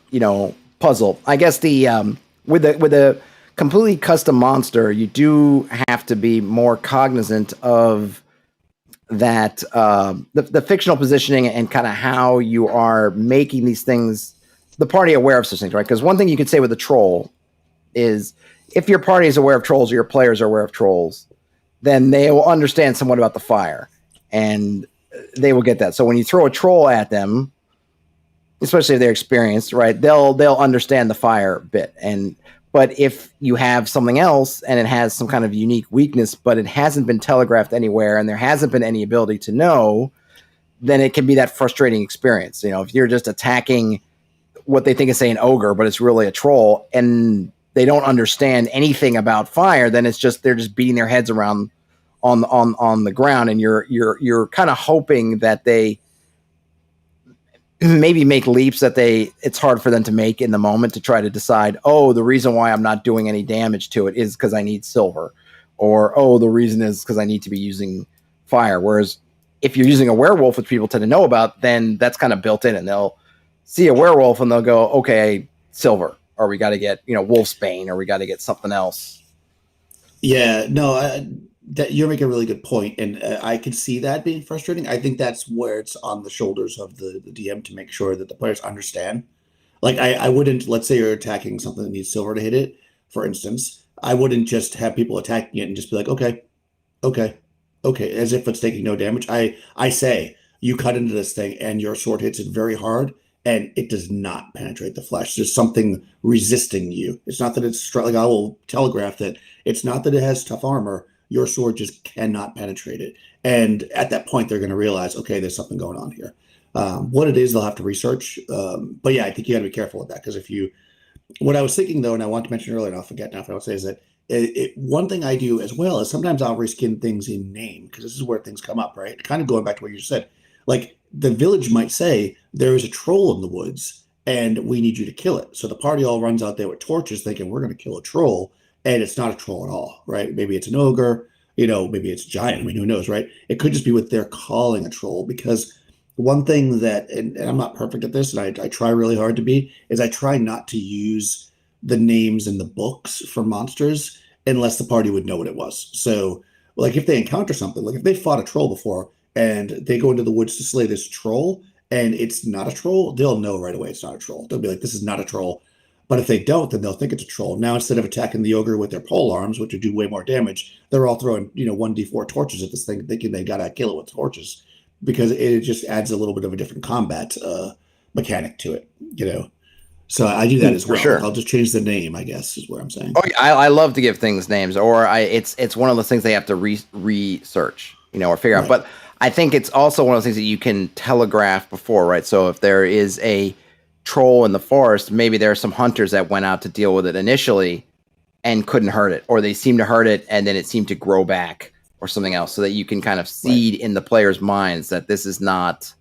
puzzle. I guess the with a completely custom monster, you do have to be more cognizant of that the fictional positioning and kind of how you are making these things, the party aware of such things, right? Because one thing you could say with a troll is if your party is aware of trolls or your players are aware of trolls, then they will understand somewhat about the fire and they will get that. So when you throw a troll at them, especially if they're experienced, right? They'll understand the fire bit. But if you have something else and it has some kind of unique weakness, but it hasn't been telegraphed anywhere and there hasn't been any ability to know, then it can be that frustrating experience. If you're just attacking what they think is, say, an ogre, but it's really a troll, and they don't understand anything about fire, then it's just they're just beating their heads around on the ground, and you're kind of hoping that they maybe make leaps that it's hard for them to make in the moment, to try to decide, oh, the reason why I'm not doing any damage to it is because I need silver, or oh, the reason is because I need to be using fire. Whereas if you're using a werewolf, which people tend to know about, then that's kind of built in, and they'll see a werewolf and they'll go, okay, silver, or we got to get wolf's bane, or we got to get something else. Yeah, no, that you're making a really good point, and I can see that being frustrating. I think that's where it's on the shoulders of the DM to make sure that the players understand. Like, I wouldn't, let's say you're attacking something that needs silver to hit it, for instance. I wouldn't just have people attacking it and just be like, okay, okay, okay, as if it's taking no damage. I say you cut into this thing and your sword hits it very hard and it does not penetrate the flesh. There's something resisting you. It's not that it's like, I will telegraph that it's not that it has tough armor. Your sword just cannot penetrate it. And at that point, they're going to realize, okay, there's something going on here. What it is, they'll have to research. But yeah, I think you got to be careful with that, because what I was thinking though, and I want to mention earlier, and I'll forget now if I don't say, is that one thing I do as well is sometimes I'll reskin things in name, because this is where things come up, right? Kind of going back to what you said, like the village might say there is a troll in the woods and we need you to kill it. So the party all runs out there with torches thinking we're going to kill a troll, and it's not a troll at all, right? Maybe it's an ogre, maybe it's a giant. I mean, who knows, right? It could just be what they're calling a troll, because one thing that, and I'm not perfect at this, and I try really hard to be, is I try not to use the names in the books for monsters unless the party would know what it was. So, like, if they encounter something, like if they fought a troll before and they go into the woods to slay this troll and it's not a troll, they'll know right away it's not a troll. They'll be like, this is not a troll. But if they don't, then they'll think it's a troll. Now, instead of attacking the ogre with their pole arms, which would do way more damage, they're all throwing, 1d4 torches at this thing, thinking they gotta kill it with torches, because it just adds a little bit of a different combat mechanic to it. So I do that as For well. sure. I'll just change the name, I guess, is what I'm saying. Oh, yeah, I love to give things names, or it's one of those things they have to research, or figure out. Right. But I think it's also one of those things that you can telegraph before, right? So if there is a troll in the forest, maybe there are some hunters that went out to deal with it initially and couldn't hurt it, or they seemed to hurt it and then it seemed to grow back or something else, so that you can kind of seed in the players' minds that this is not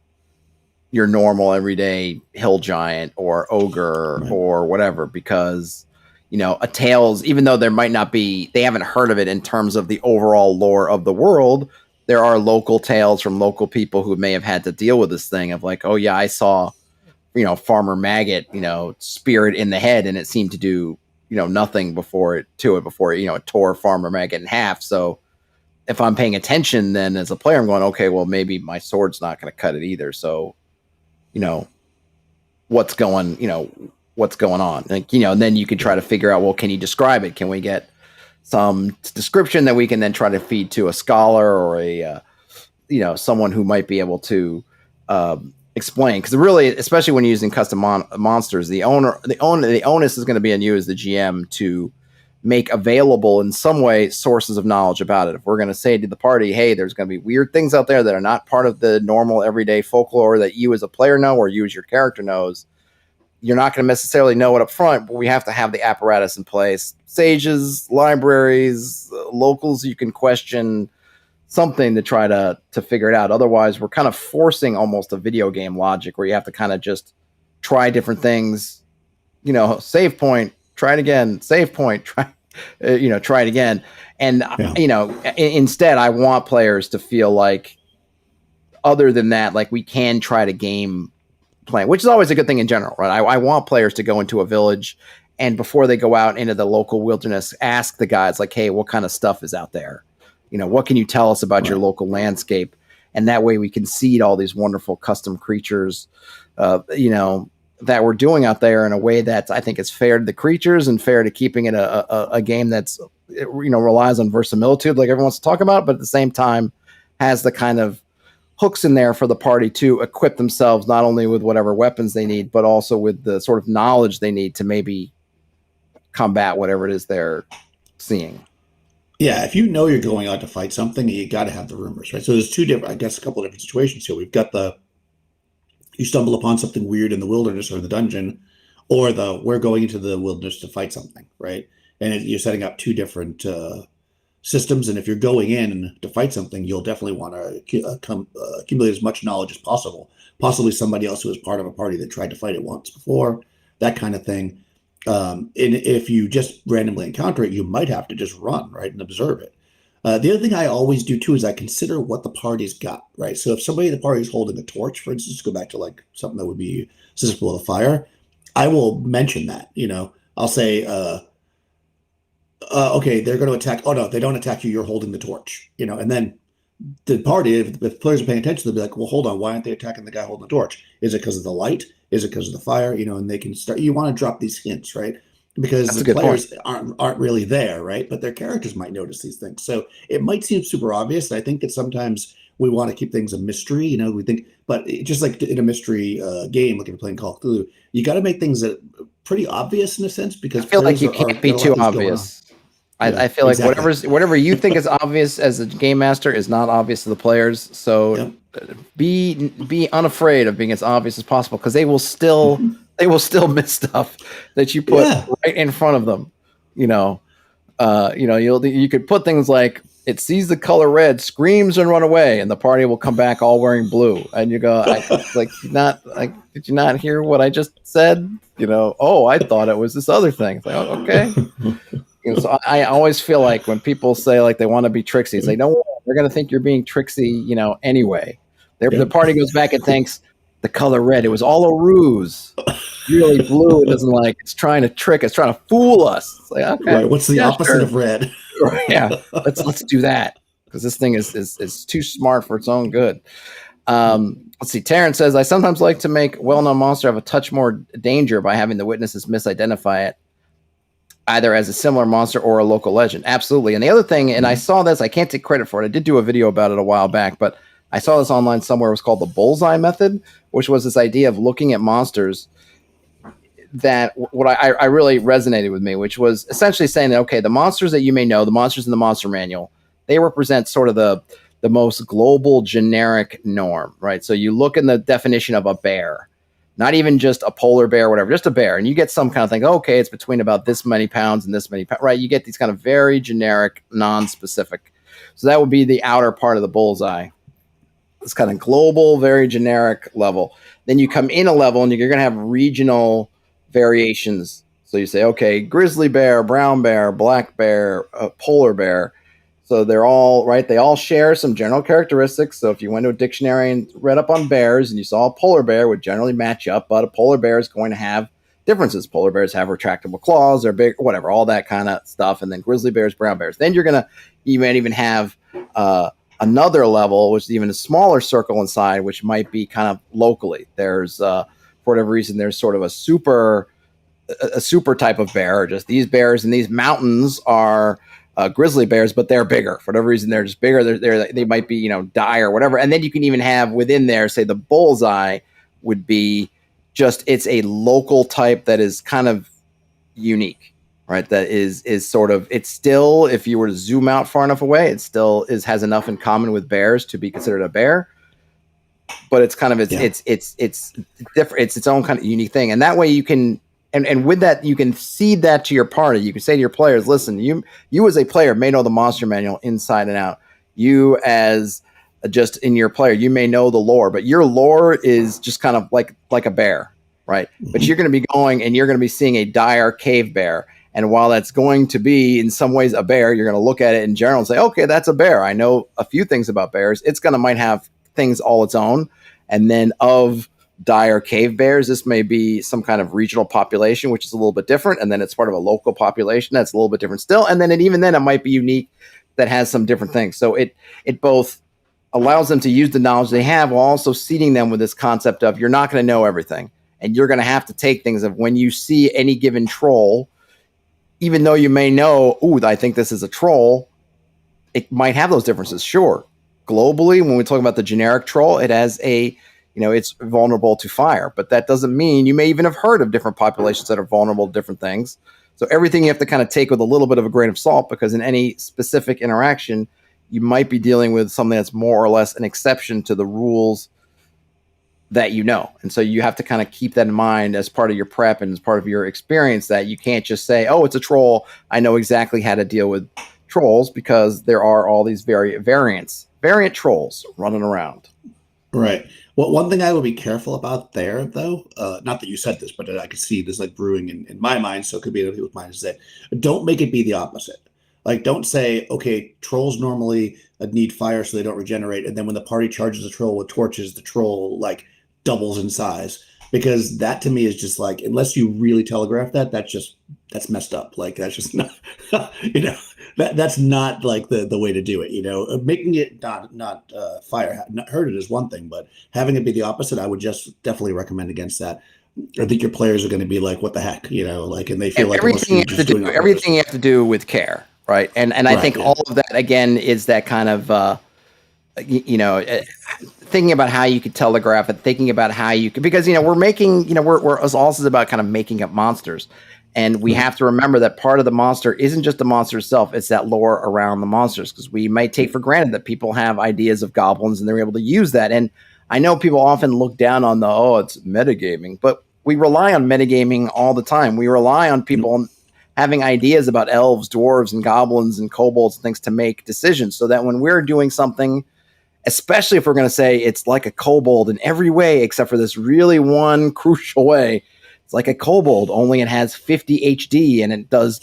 your normal everyday hill giant or ogre or whatever, because a tales, even though there might not be, they haven't heard of it in terms of the overall lore of the world, there are local tales from local people who may have had to deal with this thing of like, oh yeah, I saw Farmer Maggot, spear it in the head and it seemed to do, nothing before it tore Farmer Maggot in half. So if I'm paying attention, then as a player, I'm going, okay, well, maybe my sword's not going to cut it either. So, what's going on? Like, and then you could try to figure out, well, can you describe it? Can we get some description that we can then try to feed to a scholar or a, someone who might be able to, explain, because really, especially when you're using custom monsters, the onus is going to be on you as the GM to make available in some way sources of knowledge about it. If we're going to say to the party, hey, there's going to be weird things out there that are not part of the normal everyday folklore that you as a player know or you as your character knows, you're not going to necessarily know it up front, but we have to have the apparatus in place. Sages, libraries, locals you can question, something to try to figure it out. Otherwise, we're kind of forcing almost a video game logic where you have to kind of just try different things, save point, try it again, save point, try it again. And, instead, I want players to feel like, other than that, like we can try to game plan, which is always a good thing in general, right? I want players to go into a village and before they go out into the local wilderness, ask the guys like, hey, what kind of stuff is out there? What can you tell us about your local landscape? And that way we can seed all these wonderful custom creatures, that we're doing out there in a way that I think is fair to the creatures and fair to keeping it a game that's, relies on verisimilitude like everyone wants to talk about, but at the same time has the kind of hooks in there for the party to equip themselves not only with whatever weapons they need, but also with the sort of knowledge they need to maybe combat whatever it is they're seeing. Yeah, if you know you're going out to fight something, you got to have the rumors, right? So there's two different, I guess, a couple of different situations here. We've got you stumble upon something weird in the wilderness or the dungeon, or we're going into the wilderness to fight something, right? And you're setting up two different systems. And if you're going in to fight something, you'll definitely want to accumulate as much knowledge as possible. Possibly somebody else who was part of a party that tried to fight it once before, that kind of thing. And if you just randomly encounter it, you might have to just run, right, and observe it. The other thing I always do too is I consider what the party's got, right? So if somebody in the party is holding a torch, for instance, go back to like something that would be susceptible to fire, I will mention that. I'll say, okay, they're going to attack. Oh no, they don't attack you. You're holding the torch, and then the party, if the players are paying attention, they'll be like, well, hold on, why aren't they attacking the guy holding the torch? Is it because of the light? Is it because of the fire? And they can start. You want to drop these hints, right? Because That's the players aren't really there, right? But their characters might notice these things. So it might seem super obvious. And I think that sometimes we want to keep things a mystery. We think, but just like in a mystery game, like if you're playing Call of Cthulhu, you got to make things pretty obvious in a sense because I feel like you can't be too obvious. I feel like whatever you think is obvious as a game master is not obvious to the players. So be unafraid of being as obvious as possible because they will still miss stuff that you put right in front of them. You could put things like it sees the color red, screams and run away, and the party will come back all wearing blue. And you go, did you not hear what I just said? Oh, I thought it was this other thing. It's like, oh, okay. So I always feel like when people say like they want to be tricksy, it's like, no, they're going to think you're being tricksy, anyway. The party goes back and thinks the color red, it was all a ruse. Really blue, it doesn't it's trying to trick us, trying to fool us. It's like, okay. Right. What's the opposite of red? Yeah. Let's do that. Because this thing is too smart for its own good. Let's see. Terrence says, I sometimes like to make well-known monster have a touch more danger by having the witnesses misidentify it, either as a similar monster or a local legend. Absolutely. And the other thing, and I saw this, I can't take credit for it. I did do a video about it a while back, but I saw this online somewhere. It was called the bullseye method, which was this idea of looking at monsters that what I really resonated with me, which was essentially saying that, okay, the monsters that you may know, the monsters in the monster manual, they represent sort of the most global generic norm, right? So you look in the definition of a bear, not even just a polar bear, whatever, just a bear. And you get some kind of thing, okay, it's between about this many pounds and this many pounds, right? You get these kind of very generic, non-specific. So that would be the outer part of the bullseye. This kind of global, very generic level. Then you come in a level and you're going to have regional variations. So you say, okay, grizzly bear, brown bear, black bear, polar bear. So they're all, right, they all share some general characteristics. So if you went to a dictionary and read up on bears and you saw a polar bear would generally match up, but a polar bear is going to have differences. Polar bears have retractable claws, they're big, whatever, all that kind of stuff. And then grizzly bears, brown bears. Then you might even have another level, which is even a smaller circle inside, which might be kind of locally. There's, for whatever reason, there's sort of a super type of bear, or just these bears in these mountains are grizzly bears, but they're bigger. For whatever reason, they're just bigger. They might be, die or whatever. And then you can even have within there, say the bullseye would be just, it's a local type that is kind of unique, right? That is sort of, it's still, if you were to zoom out far enough away, it still has enough in common with bears to be considered a bear. But it's kind of, it's different. It's its own kind of unique thing. And that way you can, and with that, you can feed that to your party. You can say to your players, listen, you as a player may know the monster manual inside and out. You as just in your player, you may know the lore, but your lore is just kind of like a bear, right? Mm-hmm. But you're going to be going and you're going to be seeing a dire cave bear. And while that's going to be in some ways a bear, you're going to look at it in general and say, okay, that's a bear. I know a few things about bears. It's going to might have things all its own. And then of dire cave bears, this may be some kind of regional population, which is a little bit different. And then it's part of a local population that's a little bit different still. And then even then it might be unique that has some different things. So it both allows them to use the knowledge they have while also seeding them with this concept of you're not going to know everything. And you're going to have to take things of when you see any given troll, even though you may know, I think this is a troll, it might have those differences, sure. globally, when we talk about the generic troll, it has it's vulnerable to fire, but that doesn't mean you may even have heard of different populations that are vulnerable to different things. So everything you have to kind of take with a little bit of a grain of salt, because in any specific interaction, you might be dealing with something that's more or less an exception to the rules that you know. And so you have to kind of keep that in mind as part of your prep and as part of your experience, that you can't just say, oh, it's a troll, I know exactly how to deal with trolls, because there are all these variant trolls running around. Right. Well, one thing I would be careful about there, though, not that you said this, but I could see this like brewing in my mind, so it could be in other people's minds, is that don't make it be the opposite. Like, don't say, okay, trolls normally need fire so they don't regenerate, and then when the party charges a troll with torches, the troll like doubles in size. Because that to me is just like, unless you really telegraph that, that's messed up. Like, that's just not, that's not like the way to do it. Making it not fire not hurt it is one thing, but having it be the opposite, I would just definitely recommend against that. I think your players are going to be like, what the heck, like, and they feel like everything you have to do with care, right? And I think all of that again is that kind of thinking about how you could telegraph it, thinking about how you could, because we're making, we're also about kind of making up monsters. And we have to remember that part of the monster isn't just the monster itself, it's that lore around the monsters, because we might take for granted that people have ideas of goblins and they're able to use that. And I know people often look down on it's metagaming, but we rely on metagaming all the time. We rely on people having ideas about elves, dwarves, and goblins and kobolds and things to make decisions, so that when we're doing something, especially if we're going to say it's like a kobold in every way, except for this really one crucial way, it's like a kobold, only it has 50 HD and it does,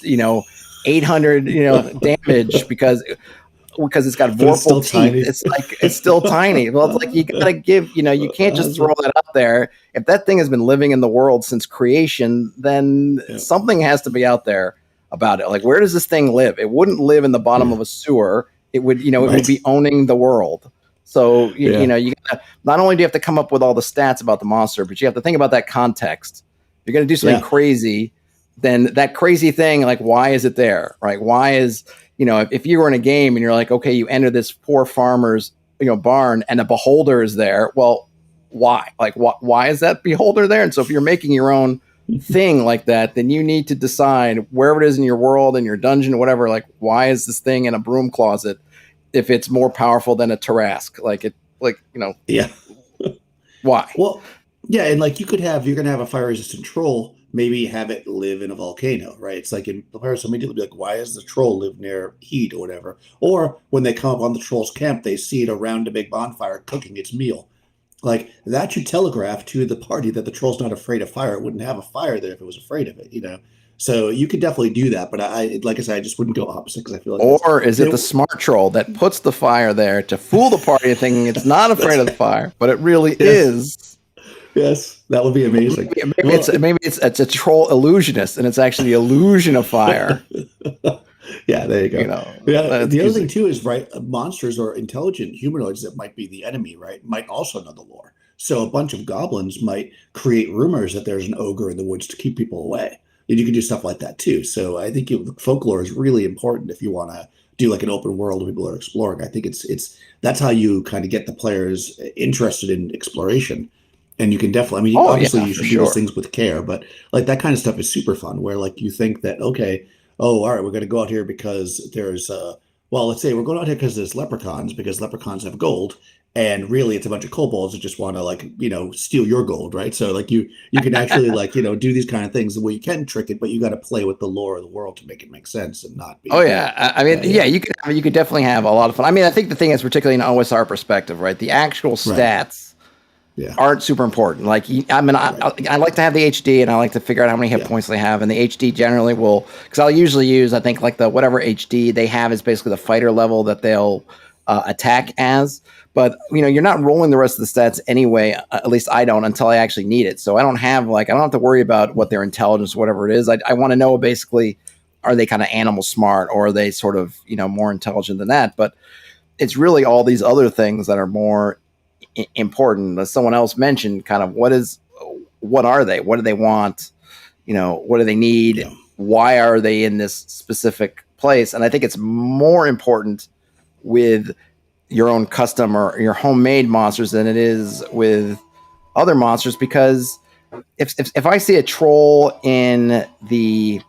800, damage because it's got vorpal teeth. Tiny. It's still tiny. Well, it's like you got to give, you can't just throw that out there. If that thing has been living in the world since creation, then something has to be out there about it. Like, where does this thing live? It wouldn't live in the bottom of a sewer. It would, it would be owning the world. So, you gotta, not only do you have to come up with all the stats about the monster, but you have to think about that context. If you're going to do something crazy, then that crazy thing, like, why is it there, right? Why is, if you were in a game and you're like, okay, you enter this poor farmer's, barn and a beholder is there. Well, why? Like, why is that beholder there? And so if you're making your own thing like that, then you need to decide wherever it is in your world, in your dungeon, whatever, like, why is this thing in a broom closet if it's more powerful than a Tarrasque? Why? Well, yeah, and like you're going to have a fire resistant troll, maybe have it live in a volcano, right? It's like in comparison, immediately be like, why does the troll live near heat or whatever? Or when they come up on the troll's camp, they see it around a big bonfire cooking its meal. Like, that should telegraph to the party that the troll's not afraid of fire. It wouldn't have a fire there if it was afraid of it, So you could definitely do that, but like I said, I just wouldn't go opposite, because I feel like. Or is it the smart troll that puts the fire there to fool the party, thinking it's not afraid of the fire, but it really is? Yes, that would be amazing. Maybe it's a troll illusionist, and it's actually the illusion of fire. Yeah, there you go. The other thing too is, right, monsters or intelligent humanoids that might be the enemy, right, might also know the lore. So a bunch of goblins might create rumors that there's an ogre in the woods to keep people away. And you can do stuff like that too. So I think folklore is really important if you want to do like an open world where people are exploring. I think that's how you kind of get the players interested in exploration. And you can definitely, obviously you should do those things with care, but like that kind of stuff is super fun, where like you think that, okay, all right, we're going to go out here because there's, let's say we're going out here because there's leprechauns have gold. And really, it's a bunch of kobolds that just want to steal your gold, right? So like you can actually do these kind of things where you can trick it, but you got to play with the lore of the world to make it make sense and not be. Oh yeah, you could definitely have a lot of fun. I mean, I think the thing is, particularly in OSR perspective, right? The actual stats aren't super important. Like, I like to have the HD, and I like to figure out how many hit points they have, and the HD generally will, because I'll usually use, I think, like the whatever HD they have is basically the fighter level that they'll attack as. But you're not rolling the rest of the stats anyway. At least I don't, until I actually need it. So I don't have to worry about what their intelligence, whatever it is. I want to know basically, are they kind of animal smart, or are they sort of more intelligent than that? But it's really all these other things that are more important. As someone else mentioned, kind of what are they? What do they want? What do they need? Yeah. Why are they in this specific place? And I think it's more important with your own custom or your homemade monsters than it is with other monsters, because if I see a troll in the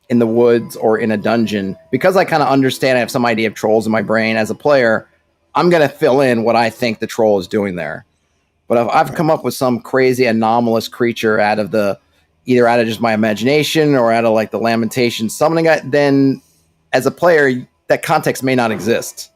woods or in a dungeon, because I kind of understand, I have some idea of trolls in my brain as a player, I'm going to fill in what I think the troll is doing there. But if I've come up with some crazy anomalous creature out of either out of just my imagination or out of like the lamentation summoning, then as a player, that context may not exist.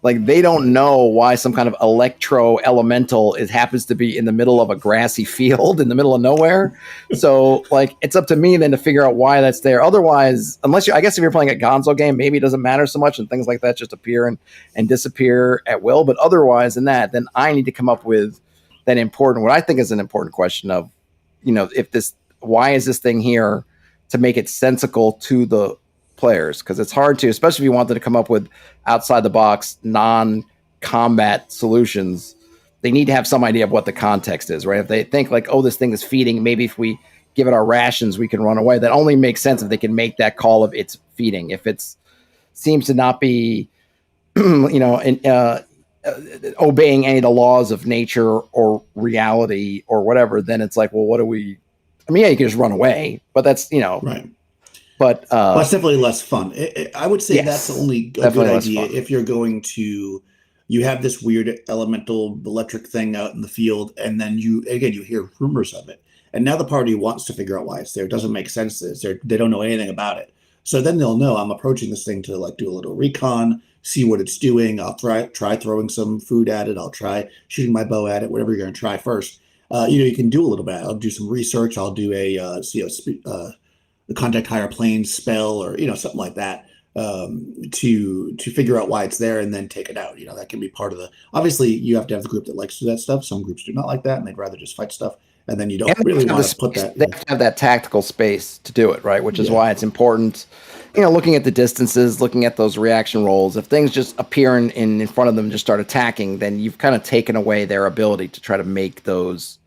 Like, they don't know why some kind of electro elemental happens to be in the middle of a grassy field in the middle of nowhere. So like, it's up to me then to figure out why that's there. Otherwise, I guess if you're playing a Gonzo game, maybe it doesn't matter so much and things like that just appear and disappear at will. But otherwise than that, then I need to come up with what I think is an important question of, why is this thing here, to make it sensical to the players, because it's hard to, especially if you wanted to come up with outside the box non-combat solutions. They need to have some idea of what the context is, right? If they think like, oh, this thing is feeding, maybe if we give it our rations we can run away, that only makes sense if they can make that call of it's feeding. If it seems to not be obeying any of the laws of nature or reality or whatever, then it's like, well, what do we, yeah, you can just run away, but that's right. But it's definitely less fun. I would say yes, that's only a good idea if you're going to, you have this weird elemental electric thing out in the field, and then you hear rumors of it, and now the party wants to figure out why it's there. It doesn't make sense. They don't know anything about it. So then they'll know I'm approaching this thing to like do a little recon, see what it's doing. I'll try throwing some food at it. I'll try shooting my bow at it. Whatever you're going to try first. You can do a little bit. I'll do some research. I'll do a the contact higher plane spell or something like that, to figure out why it's there and then take it out. That can be part of the, obviously you have to have the group that likes to do that stuff. Some groups do not like that and they'd rather just fight stuff, and then you don't really want to put that. They have to have that tactical space to do it, right? Which is why it's important, looking at the distances, looking at those reaction rolls. If things just appear in front of them and just start attacking, then you've kind of taken away their ability to try to make those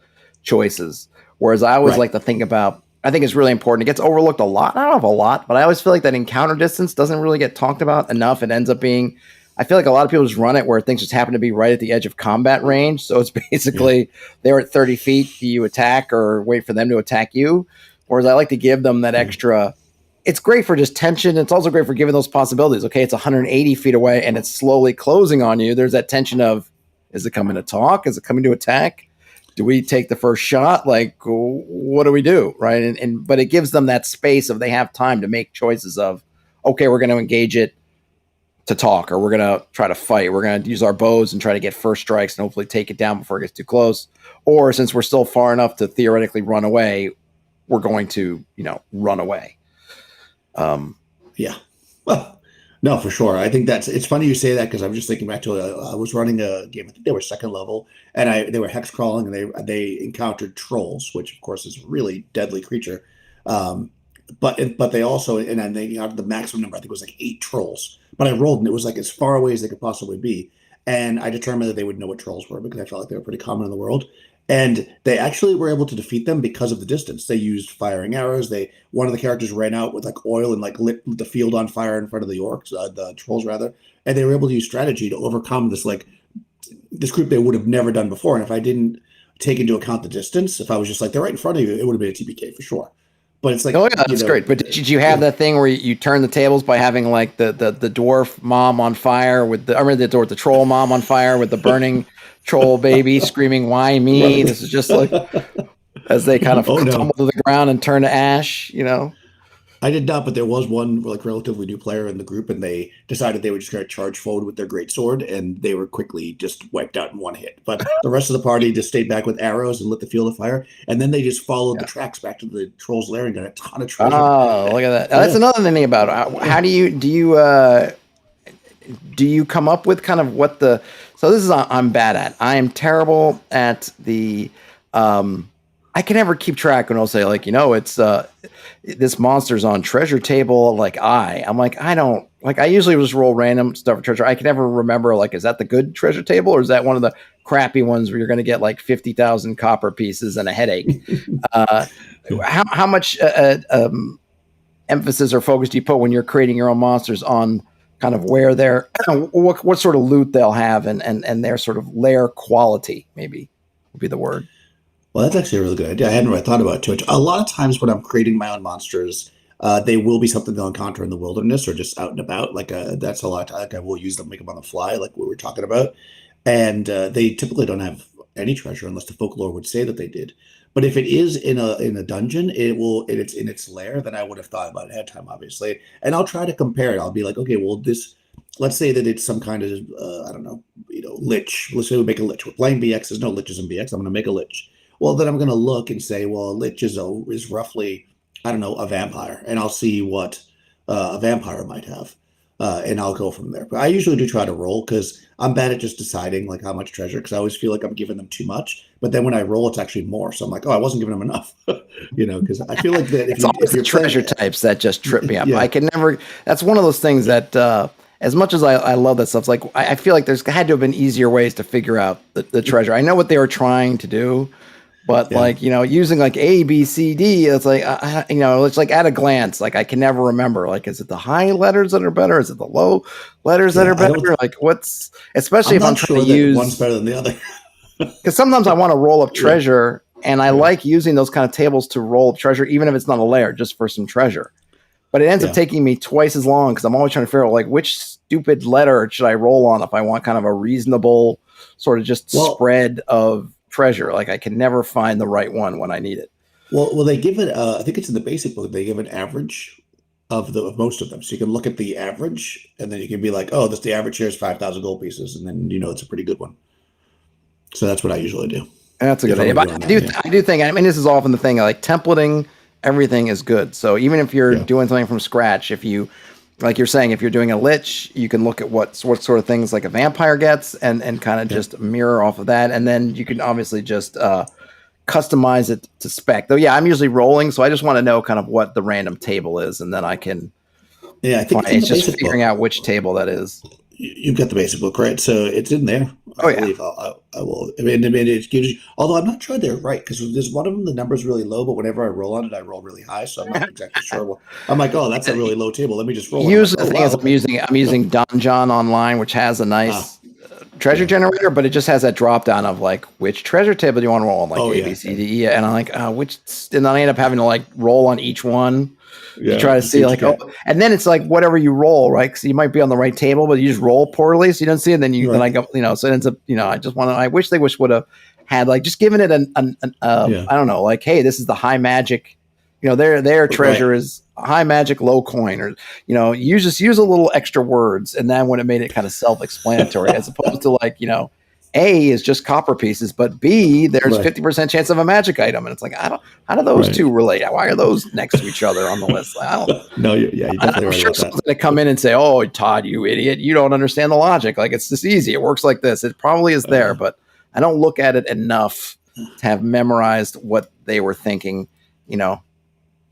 choices. Whereas I always like to think about, I think it's really important. It gets overlooked a lot. I don't know if a lot, but I always feel like that encounter distance doesn't really get talked about enough. It ends up being, I feel like a lot of people just run it where things just happen to be right at the edge of combat range. So it's basically they're at 30 feet, you attack or wait for them to attack you. Whereas I like to give them that extra. It's great for just tension. It's also great for giving those possibilities. Okay, it's 180 feet away and it's slowly closing on you. There's that tension of, is it coming to talk? Is it coming to attack? Do we take the first shot? Like, what do we do? Right. But it gives them that space of, they have time to make choices of, okay, we're going to engage it to talk, or we're going to try to fight. We're going to use our bows and try to get first strikes and hopefully take it down before it gets too close. Or since we're still far enough to theoretically run away, we're going to, run away. Yeah. Well, no, for sure. I think it's funny you say that, because I'm just thinking back to I was running a game. I think they were second level, and they were hex crawling, and they encountered trolls, which of course is a really deadly creature. But they also, and then they got the maximum number. I think it was like 8 trolls. But I rolled, and it was like as far away as they could possibly be. And I determined that they would know what trolls were, because I felt like they were pretty common in the world. And they actually were able to defeat them because of the distance. They used firing arrows. One of the characters ran out with like oil and like lit the field on fire in front of the orcs, the trolls rather. And they were able to use strategy to overcome this group they would have never done before. And if I didn't take into account the distance, if I was just like, they're right in front of you, it would have been a TPK for sure. But it's like, oh yeah, that's great. But did you have that thing where you turn the tables by having like the dwarf mom on fire with the troll mom on fire with the burning troll baby screaming, "Why me?" Right. This is just like as they kind of tumble to the ground and turn to ash. I did not, but there was one like relatively new player in the group, and they decided they were just going to charge forward with their greatsword, and they were quickly just wiped out in one hit. But the rest of the party just stayed back with arrows and lit the field afire, and then they just followed the tracks back to the trolls' lair and got a ton of treasure. Oh, look at that! That's another thing about it. How do you come up with kind of what the? So this is I'm bad at. I am terrible at the. I can never keep track when I'll say like, it's this monster's on treasure table. Like I'm like, I don't like, I usually just roll random stuff for treasure. I can never remember, like, is that the good treasure table or is that one of the crappy ones where you're going to get like 50,000 copper pieces and a headache? How much emphasis or focus do you put when you're creating your own monsters on kind of where they're what sort of loot they'll have and their sort of lair quality maybe would be the word. Well, that's actually a really good idea. I hadn't really thought about it too much. A lot of times when I'm creating my own monsters, they will be something they'll encounter in the wilderness or just out and about. Like that's a lot. Like I will use them, make them on the fly, like we were talking about. And they typically don't have any treasure unless the folklore would say that they did. But if it is in a dungeon, it's in its lair, then I would have thought about it ahead of time, obviously. And I'll try to compare it. I'll be like, okay, well, let's say that it's some kind of I don't know, lich. Let's say we make a lich. We're playing BX. There's no liches in BX. I'm going to make a lich. Well, then I'm going to look and say, well, a lich is roughly, I don't know, a vampire, and I'll see what a vampire might have. And I'll go from there. But I usually do try to roll because I'm bad at just deciding like how much treasure, because I always feel like I'm giving them too much. But then when I roll, it's actually more. So I'm like, oh, I wasn't giving them enough, because I feel like that It's the treasure types that just trip me up. Yeah. I can never. That's one of those things that, as much as I love that stuff, it's like I feel like there's had to have been easier ways to figure out the treasure. I know what they were trying to do. But using like A, B, C, D, it's like, it's like at a glance, like I can never remember. Like, is it the high letters that are better? Is it the low letters that are better? Like especially if I'm trying to use. One's better than the other. Because sometimes I want to roll up treasure and I like using those kind of tables to roll up treasure, even if it's not a layer, just for some treasure. But it ends up taking me twice as long because I'm always trying to figure out like which stupid letter should I roll on if I want kind of a reasonable sort of just spread of treasure. Like I can never find the right one when I need it. Well, they give it. I think it's in the basic book. They give an average of most of them, so you can look at the average, and then you can be like, "Oh, the average here is 5,000 gold pieces," and then it's a pretty good one. So that's what I usually do. And that's a good idea. But I do think. I mean, this is often the thing. Like templating, everything is good. So even if you're doing something from scratch, if you like you're saying, if you're doing a lich, you can look at what sort of things like a vampire gets and kind of just mirror off of that. And then you can obviously just customize it to spec. Though, I'm usually rolling, so I just want to know kind of what the random table is, and then I can I think it's just figuring out which table that is. You've got the basic book, right? So it's in there. I believe I will. I mean, it gives you, although I'm not sure they're right, because there's one of them, the number's really low, but whenever I roll on it, I roll really high. So I'm not exactly sure. Well, I'm like, oh, that's a really low table. Let me just roll. Usually, the thing is, I'm using Donjon Online, which has a nice treasure generator, but it just has that drop down of like, which treasure table do you want to roll on? Like A, B, C, D, E, and I'm like, which? And then I end up having to like roll on each one. To try to see like, and then it's like whatever you roll, right? Because you might be on the right table, but you just roll poorly, so you don't see it. And then then I go, so it ends up, I wish they would have had like just given it I don't know, like, hey, this is the high magic, their treasure is high magic, low coin, or you just use a little extra words, and then when it made it kind of self-explanatory, as opposed to like, A is just copper pieces, but B, there's 50% chance of a magic item. And it's like, how do those two relate? Why are those next to each other on the list? Like, I don't know. No, you're definitely I'm sure someone's going to come in and say, oh, Todd, you idiot. You don't understand the logic. Like, it's just easy. It works like this. It probably is there, but I don't look at it enough to have memorized what they were thinking, Yeah,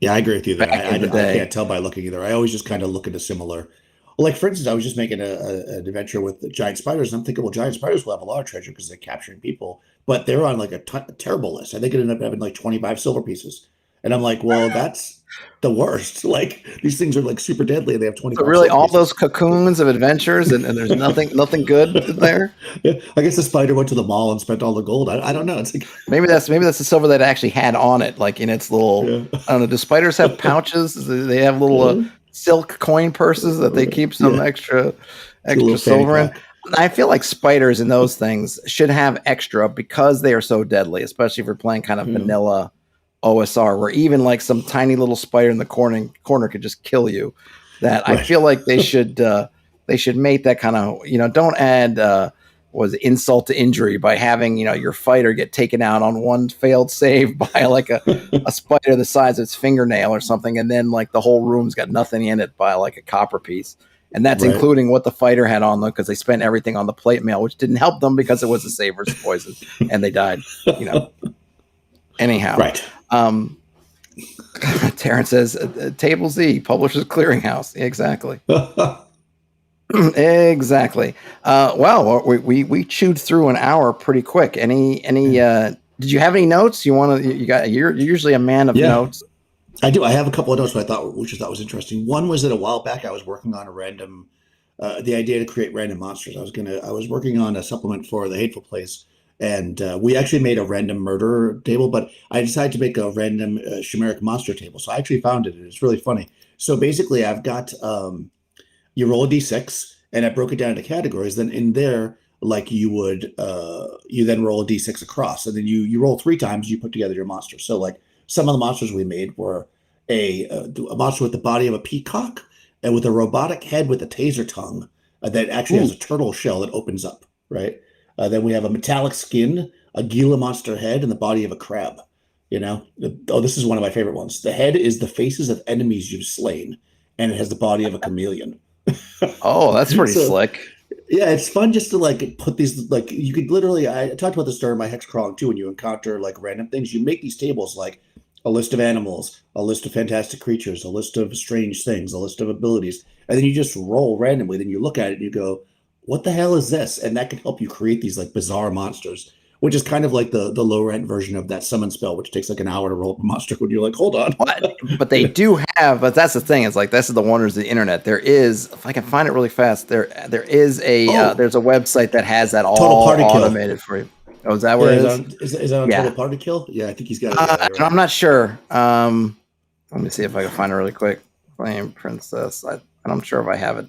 I agree with you there. I can't tell by looking either. I always just kind of look at a similar. Like, for instance, I was just making an adventure with the giant spiders, and I'm thinking, well, giant spiders will have a lot of treasure because they're capturing people, but they're on like a terrible list. I think it ended up having like 25 silver pieces. And I'm like, well, that's the worst. Like, these things are like super deadly, and they have 25 So really, silver all pieces. those cocoons of adventures, and there's nothing good there? I guess the spider went to the mall and spent all the gold. I don't know. It's like maybe that's the silver that it actually had on it, like in its little. I don't know. Do spiders have pouches? They have little silk coin purses that they keep some extra silver in. I feel like spiders and those things should have extra because they are so deadly, especially if you're playing kind of vanilla OSR, where even like some tiny little spider in the corner could just kill you. That I feel like they should make that kind of, don't add insult to injury by having, your fighter get taken out on one failed save by like a spider the size of its fingernail or something, and then like the whole room's got nothing in it by like a copper piece. And that's including what the fighter had on them, because they spent everything on the plate mail, which didn't help them because it was a saver's poison and they died, Anyhow. Right. Terrence says, Table Z, Publishers Clearinghouse. Exactly. Exactly. Well, we chewed through an hour pretty quick. Any did you have any notes? You're usually a man of notes. I do. I have a couple of notes which I thought was interesting. One was that a while back I was working on a random the idea to create random monsters. I was working on a supplement for the Hateful Place, and we actually made a random murder table, but I decided to make a random chimeric monster table. So I actually found it, and it's really funny. So basically, I've got you roll a d6, and I broke it down into categories. Then in there, like you then roll a d6 across, and then you roll 3 times. You put together your monster. So like some of the monsters we made were a monster with the body of a peacock and with a robotic head with a taser tongue that actually has a turtle shell that opens up. Right. Then we have a metallic skin, a Gila monster head, and the body of a crab. This is one of my favorite ones. The head is the faces of enemies you've slain, and it has the body of a chameleon. Oh, that's pretty So slick. yeah, it's fun just to like put these like you could literally. I talked about this during my hex crawling too. When you encounter like random things, you make these tables like a list of animals, a list of fantastic creatures, a list of strange things, a list of abilities, and then you just roll randomly. Then you look at it and you go, "What the hell is this?" And that can help you create these like bizarre monsters, which is kind of like the low rent version of that summon spell, which takes like an hour to roll up a monster. When you're like, "Hold on," But they do have. But that's the thing. It's like this is the wonders of the internet. There is, if I can find it really fast, there is there's a website that has that Total all Party Kill. automated for you. Oh, is that where it is? Is that on Yeah. Total Party Kill? Yeah, I think he's got it. Yeah, you're right. I'm not sure. Let me see if I can find it really quick. Flame Princess. I'm sure if I have it.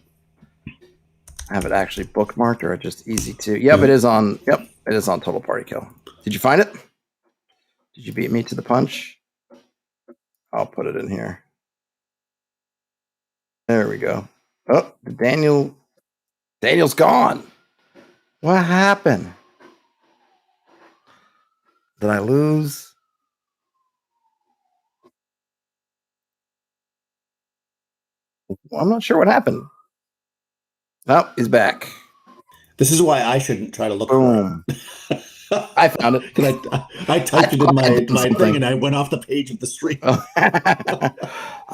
I have it actually bookmarked or just easy to. Yep, it is on. Yep, it is on Total Party Kill. Did you find it? Did you beat me to the punch? I'll put it in here. There we go. Oh, Daniel's gone. What happened? Did I lose? I'm not sure what happened. Oh, he's back. This is why I shouldn't try to look Boom. for it. I found it. Because I typed it in my thing and I went off the page of the stream.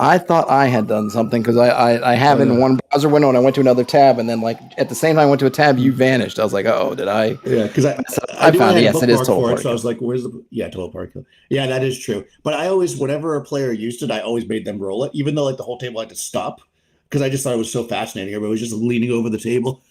I thought I had done something because I have in one browser window and I went to another tab and then like at the same time I went to a tab, you vanished. I was like, oh, did I? Yeah, because I found it. Yes, it is Total Party. So I was like, where's the Total Party? Yeah, that is true. But I always, whenever a player used it, I always made them roll it, even though like the whole table had to stop because I just thought it was so fascinating. Everybody was just leaning over the table.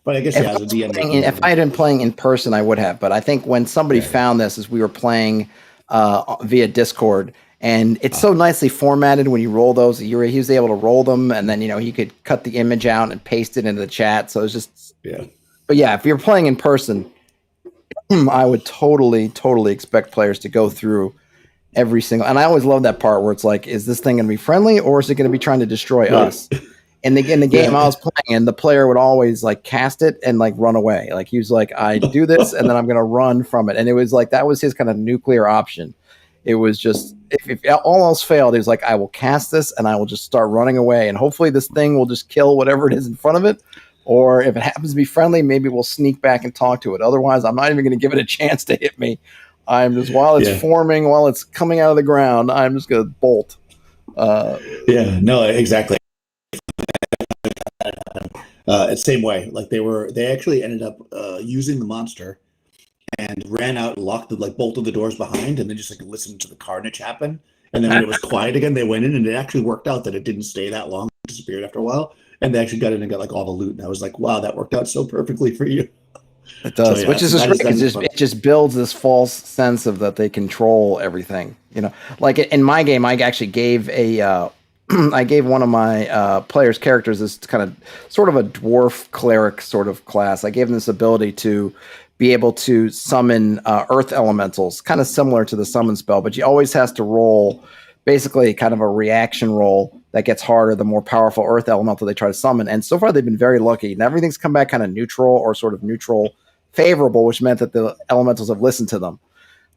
But I guess as a DM, if I had been playing in person, I would have. But I think when somebody found this, as we were playing via Discord, and it's so nicely formatted when you roll those. He was able to roll them, and then he could cut the image out and paste it into the chat. So it's just But yeah, if you're playing in person, I would totally expect players to go through every single. And I always love that part where it's like, is this thing going to be friendly or is it going to be trying to destroy us? And in the game I was playing, and the player would always like cast it and like run away. Like he was like, I do this and then I'm going to run from it. And it was like, that was his kind of nuclear option. It was just, if all else failed, he was like, I will cast this and I will just start running away. And hopefully this thing will just kill whatever it is in front of it. Or if it happens to be friendly, maybe we'll sneak back and talk to it. Otherwise, I'm not even going to give it a chance to hit me. I'm just, while it's forming, while it's coming out of the ground, I'm just going to bolt. No, exactly. Same way. Like they actually ended up using the monster and ran out and locked bolted the doors behind, and then just like listened to the carnage happen. And then when it was quiet again, they went in, and it actually worked out that it didn't stay that long. It disappeared after a while, and they actually got in and got like all the loot. And I was like, wow, that worked out so perfectly for you. It does, so, which is just great. It just builds this false sense of that they control everything. Like in my game, I actually gave I gave one of my players' characters this kind of sort of a dwarf cleric sort of class. I gave them this ability to be able to summon earth elementals, kind of similar to the summon spell, but you always has to roll basically kind of a reaction roll that gets harder the more powerful earth elemental they try to summon. And so far they've been very lucky. And everything's come back kind of neutral or sort of neutral favorable, which meant that the elementals have listened to them.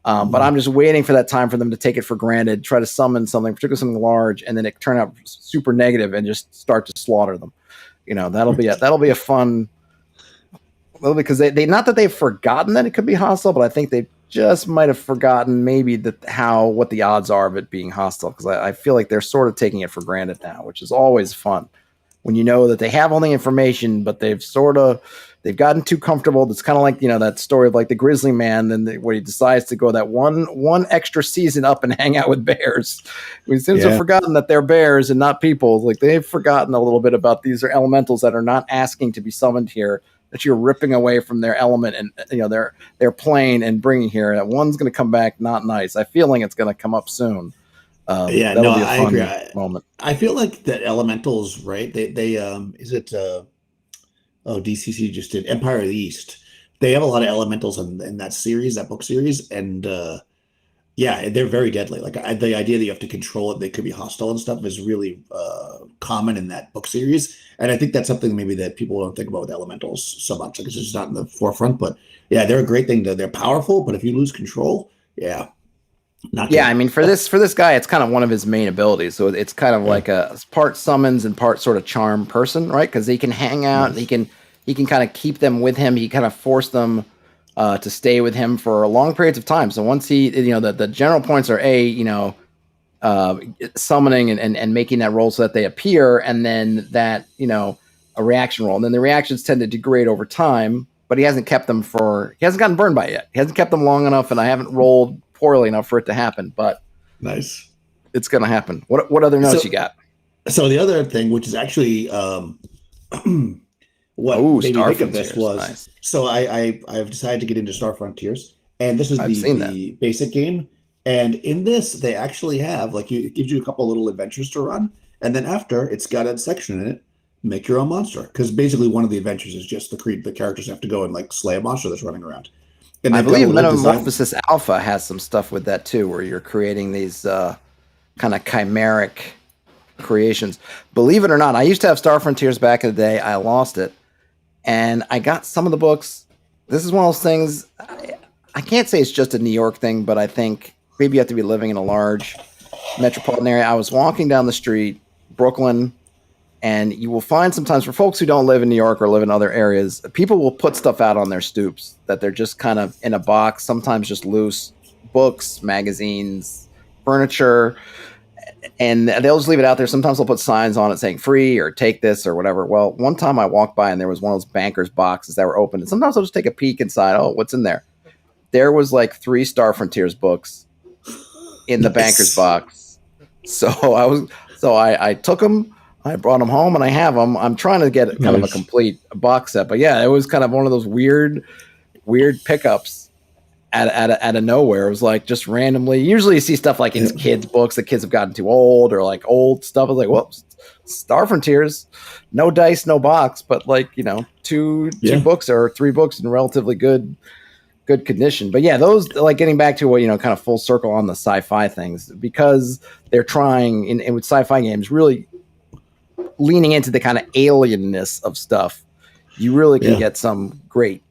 But I'm just waiting for that time for them to take it for granted, try to summon something, particularly something large, and then it turn out super negative and just start to slaughter them. That'll be a fun. Well, because they not that they've forgotten that it could be hostile, but I think they just might have forgotten maybe what the odds are of it being hostile. Because I feel like they're sort of taking it for granted now, which is always fun when you know that they have all the information, but they've gotten too comfortable. It's kind of like, that story of like the grizzly man, where he decides to go that one extra season up and hang out with bears. He seems to have forgotten that they're bears and not people. Like they've forgotten a little bit about these are elementals that are not asking to be summoned here, that you're ripping away from their element and their plane and bringing here. That one's going to come back not nice. I feel like it's going to come up soon. That'll be a fun agree. moment. I feel like that elementals, right? They is it DCC just did Empire of the East. They have a lot of elementals in that series, that book series, and they're very deadly. Like the idea that you have to control it, they could be hostile and stuff, is really common in that book series. And I think that's something maybe that people don't think about with elementals so much. Like it's just not in the forefront. But yeah, they're a great thing. They're powerful, but if you lose control, not good. I mean, for this guy, it's kind of one of his main abilities. So it's kind of like a part summons and part sort of charm person, right? Because he can hang out, he can kind of keep them with him. He kind of force them to stay with him for long periods of time. So once the general points are summoning and making that roll so that they appear, and then that a reaction roll, and then the reactions tend to degrade over time. But he hasn't gotten burned by it yet. He hasn't kept them long enough, and I haven't rolled poorly enough for it to happen. But nice, it's going to happen. What other notes you got? So the other thing, which is actually what made me think of this was nice. So I've decided to get into Star Frontiers, and this is the basic game. And in this, they actually have it gives you a couple little adventures to run, and then after it's got a section in it, make your own monster. Because basically one of the adventures is just the characters have to go and slay a monster that's running around. And I believe Metamorphosis Alpha has some stuff with that too, where you're creating these kind of chimeric creations. Believe it or not, I used to have Star Frontiers back in the day. I lost it. And I got some of the books. This is one of those things, I can't say it's just a New York thing, but I think maybe you have to be living in a large metropolitan area. I was walking down the street, Brooklyn, and you will find sometimes for folks who don't live in New York or live in other areas, people will put stuff out on their stoops that they're just kind of in a box, sometimes just loose, books, magazines, furniture, and they'll just leave it out there. Sometimes they'll put signs on it saying free or take this or whatever. Well, one time I walked by and there was one of those bankers boxes that were open. And sometimes I'll just take a peek inside. Oh, what's in there? There was 3 Star Frontiers books in the banker's box. So I took them, I brought them home, and I have them. I'm trying to get kind of a complete box set. But yeah, it was kind of one of those weird pickups out of nowhere. It was just randomly. Usually you see stuff like in kids' books that kids have gotten too old, or old stuff. I was like, well, Star Frontiers, no dice, no box, but two books or 3 books in relatively good condition. But yeah, those getting back to what kind of full circle on the sci-fi things, because they're trying in with sci-fi games really leaning into the kind of alienness of stuff. You really can get some great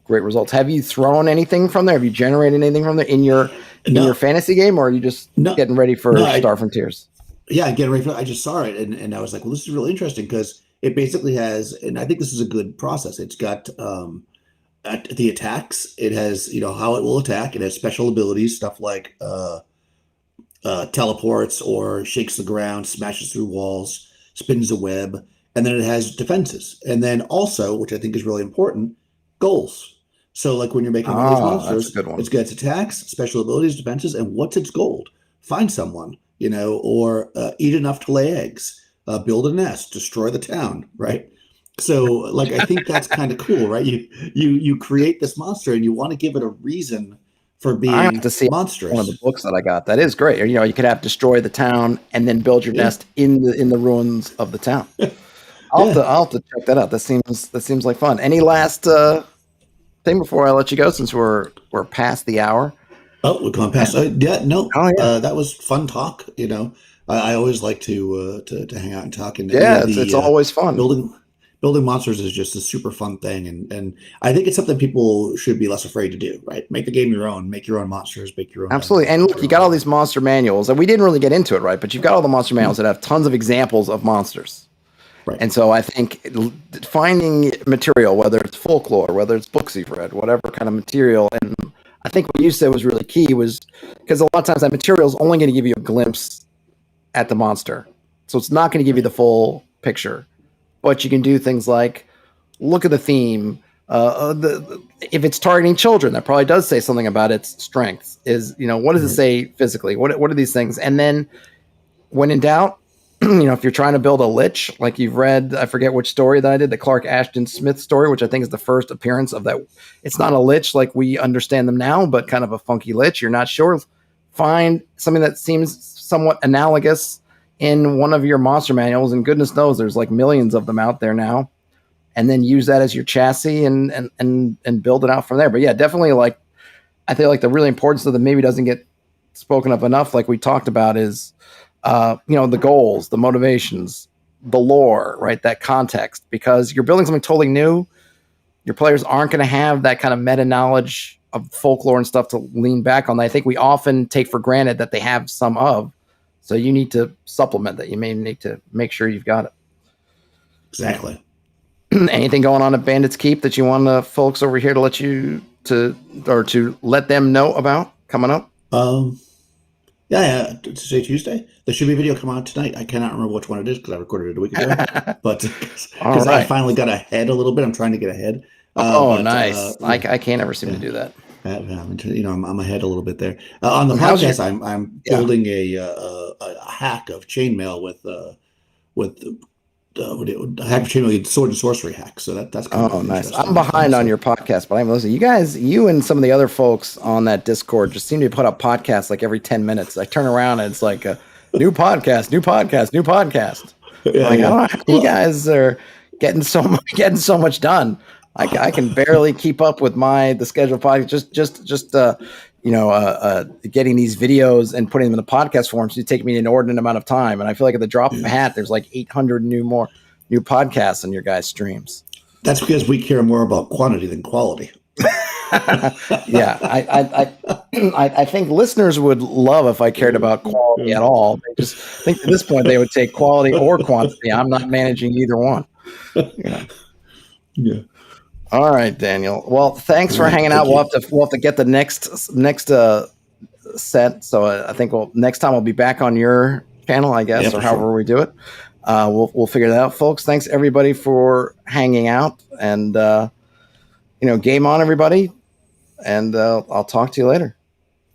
results. Have you thrown anything from there? Have you generated anything from there in your fantasy game, or are you just getting ready for Star Frontiers? Yeah, getting ready for. I just saw it and I was like, well, this is really interesting because it basically has, and I think this is a good process. It's got the attacks. It has how it will attack. It has special abilities, stuff like teleports or shakes the ground, smashes through walls, spins a web, and then it has defenses. And then also, which I think is really important, goals. So when you're making one of these monsters, it's got its attacks, special abilities, defenses, and what's its goal? Find someone, or eat enough to lay eggs, build a nest, destroy the town, right? So I think that's kind of cool, right? You create this monster and you want to give it a reason for being I have to see monstrous. One of the books that I got. That is great. You could have destroy the town and then build your nest in the ruins of the town. I'll have to check that out. That seems like fun. Any last thing before I let you go, since we're past the hour? Oh, we're going past. That was fun talk. I always like to hang out and talk. And it's always fun. Building monsters is just a super fun thing, and I think it's something people should be less afraid to do. Right, make the game your own, make your own monsters, make your own. Absolutely, and look, you got all these monster manuals, and we didn't really get into it, right? But you've got all the monster manuals that have tons of examples of monsters. Right. And so I think finding material, whether it's folklore, whether it's books you've read, whatever kind of material, and I think what you said was really key, was because a lot of times that material is only going to give you a glimpse at the monster. So it's not going to give you the full picture. but you can do things like look at the theme. If it's targeting children, that probably does say something about its strengths. Is, what does it say physically? What are these things? And then when in doubt, if you're trying to build a lich, like you've read, I forget which story that I did, the Clark Ashton Smith story, which I think is the first appearance of that. It's not a lich like we understand them now, but kind of a funky lich. You're not sure. Find something that seems somewhat analogous in one of your monster manuals, and goodness knows there's like millions of them out there now. And then use that as your chassis and build it out from there. But yeah, definitely, like, I feel like the really important stuff that maybe doesn't get spoken of enough, like we talked about, is the goals, the motivations, the lore, right? That context, because you're building something totally new. Your players aren't going to have that kind of meta knowledge of folklore and stuff to lean back on. I think we often take for granted that they have some of. So you need to supplement that. You may need to make sure you've got it. Exactly. Anything going on at Bandit's Keep that you want the folks over here to let them know about coming up? Yeah, today Tuesday. There should be a video come out tonight. I cannot remember which one it is because I recorded it a week ago. But because I finally got ahead a little bit, I'm trying to get ahead. Nice! I can't ever seem to do that. I'm ahead a little bit there. On the podcast, I'm building a hack of chainmail with hack of chainmail sword and sorcery hack. So that's kind of nice. I'm behind on your podcast, but I'm listening. You and some of the other folks on that Discord just seem to put up podcasts like every 10 minutes. I turn around and it's like a new podcast. Yeah, I don't know how you guys are getting so much done. I can barely keep up with the scheduled podcast. Getting these videos and putting them in the podcast form should take me an inordinate amount of time. And I feel like at the drop of a hat, there's like 800 new podcasts on your guys' streams. That's because we care more about quantity than quality. Yeah, I think listeners would love if I cared about quality at all. I just think at this point they would take quality or quantity. I'm not managing either one. Yeah. All right, Daniel. Well, thanks for hanging out. We'll have to get the next set. So I think next time we'll be back on your channel, I guess, or however we do it. We'll figure that out, folks. Thanks everybody for hanging out, and game on, everybody. And I'll talk to you later.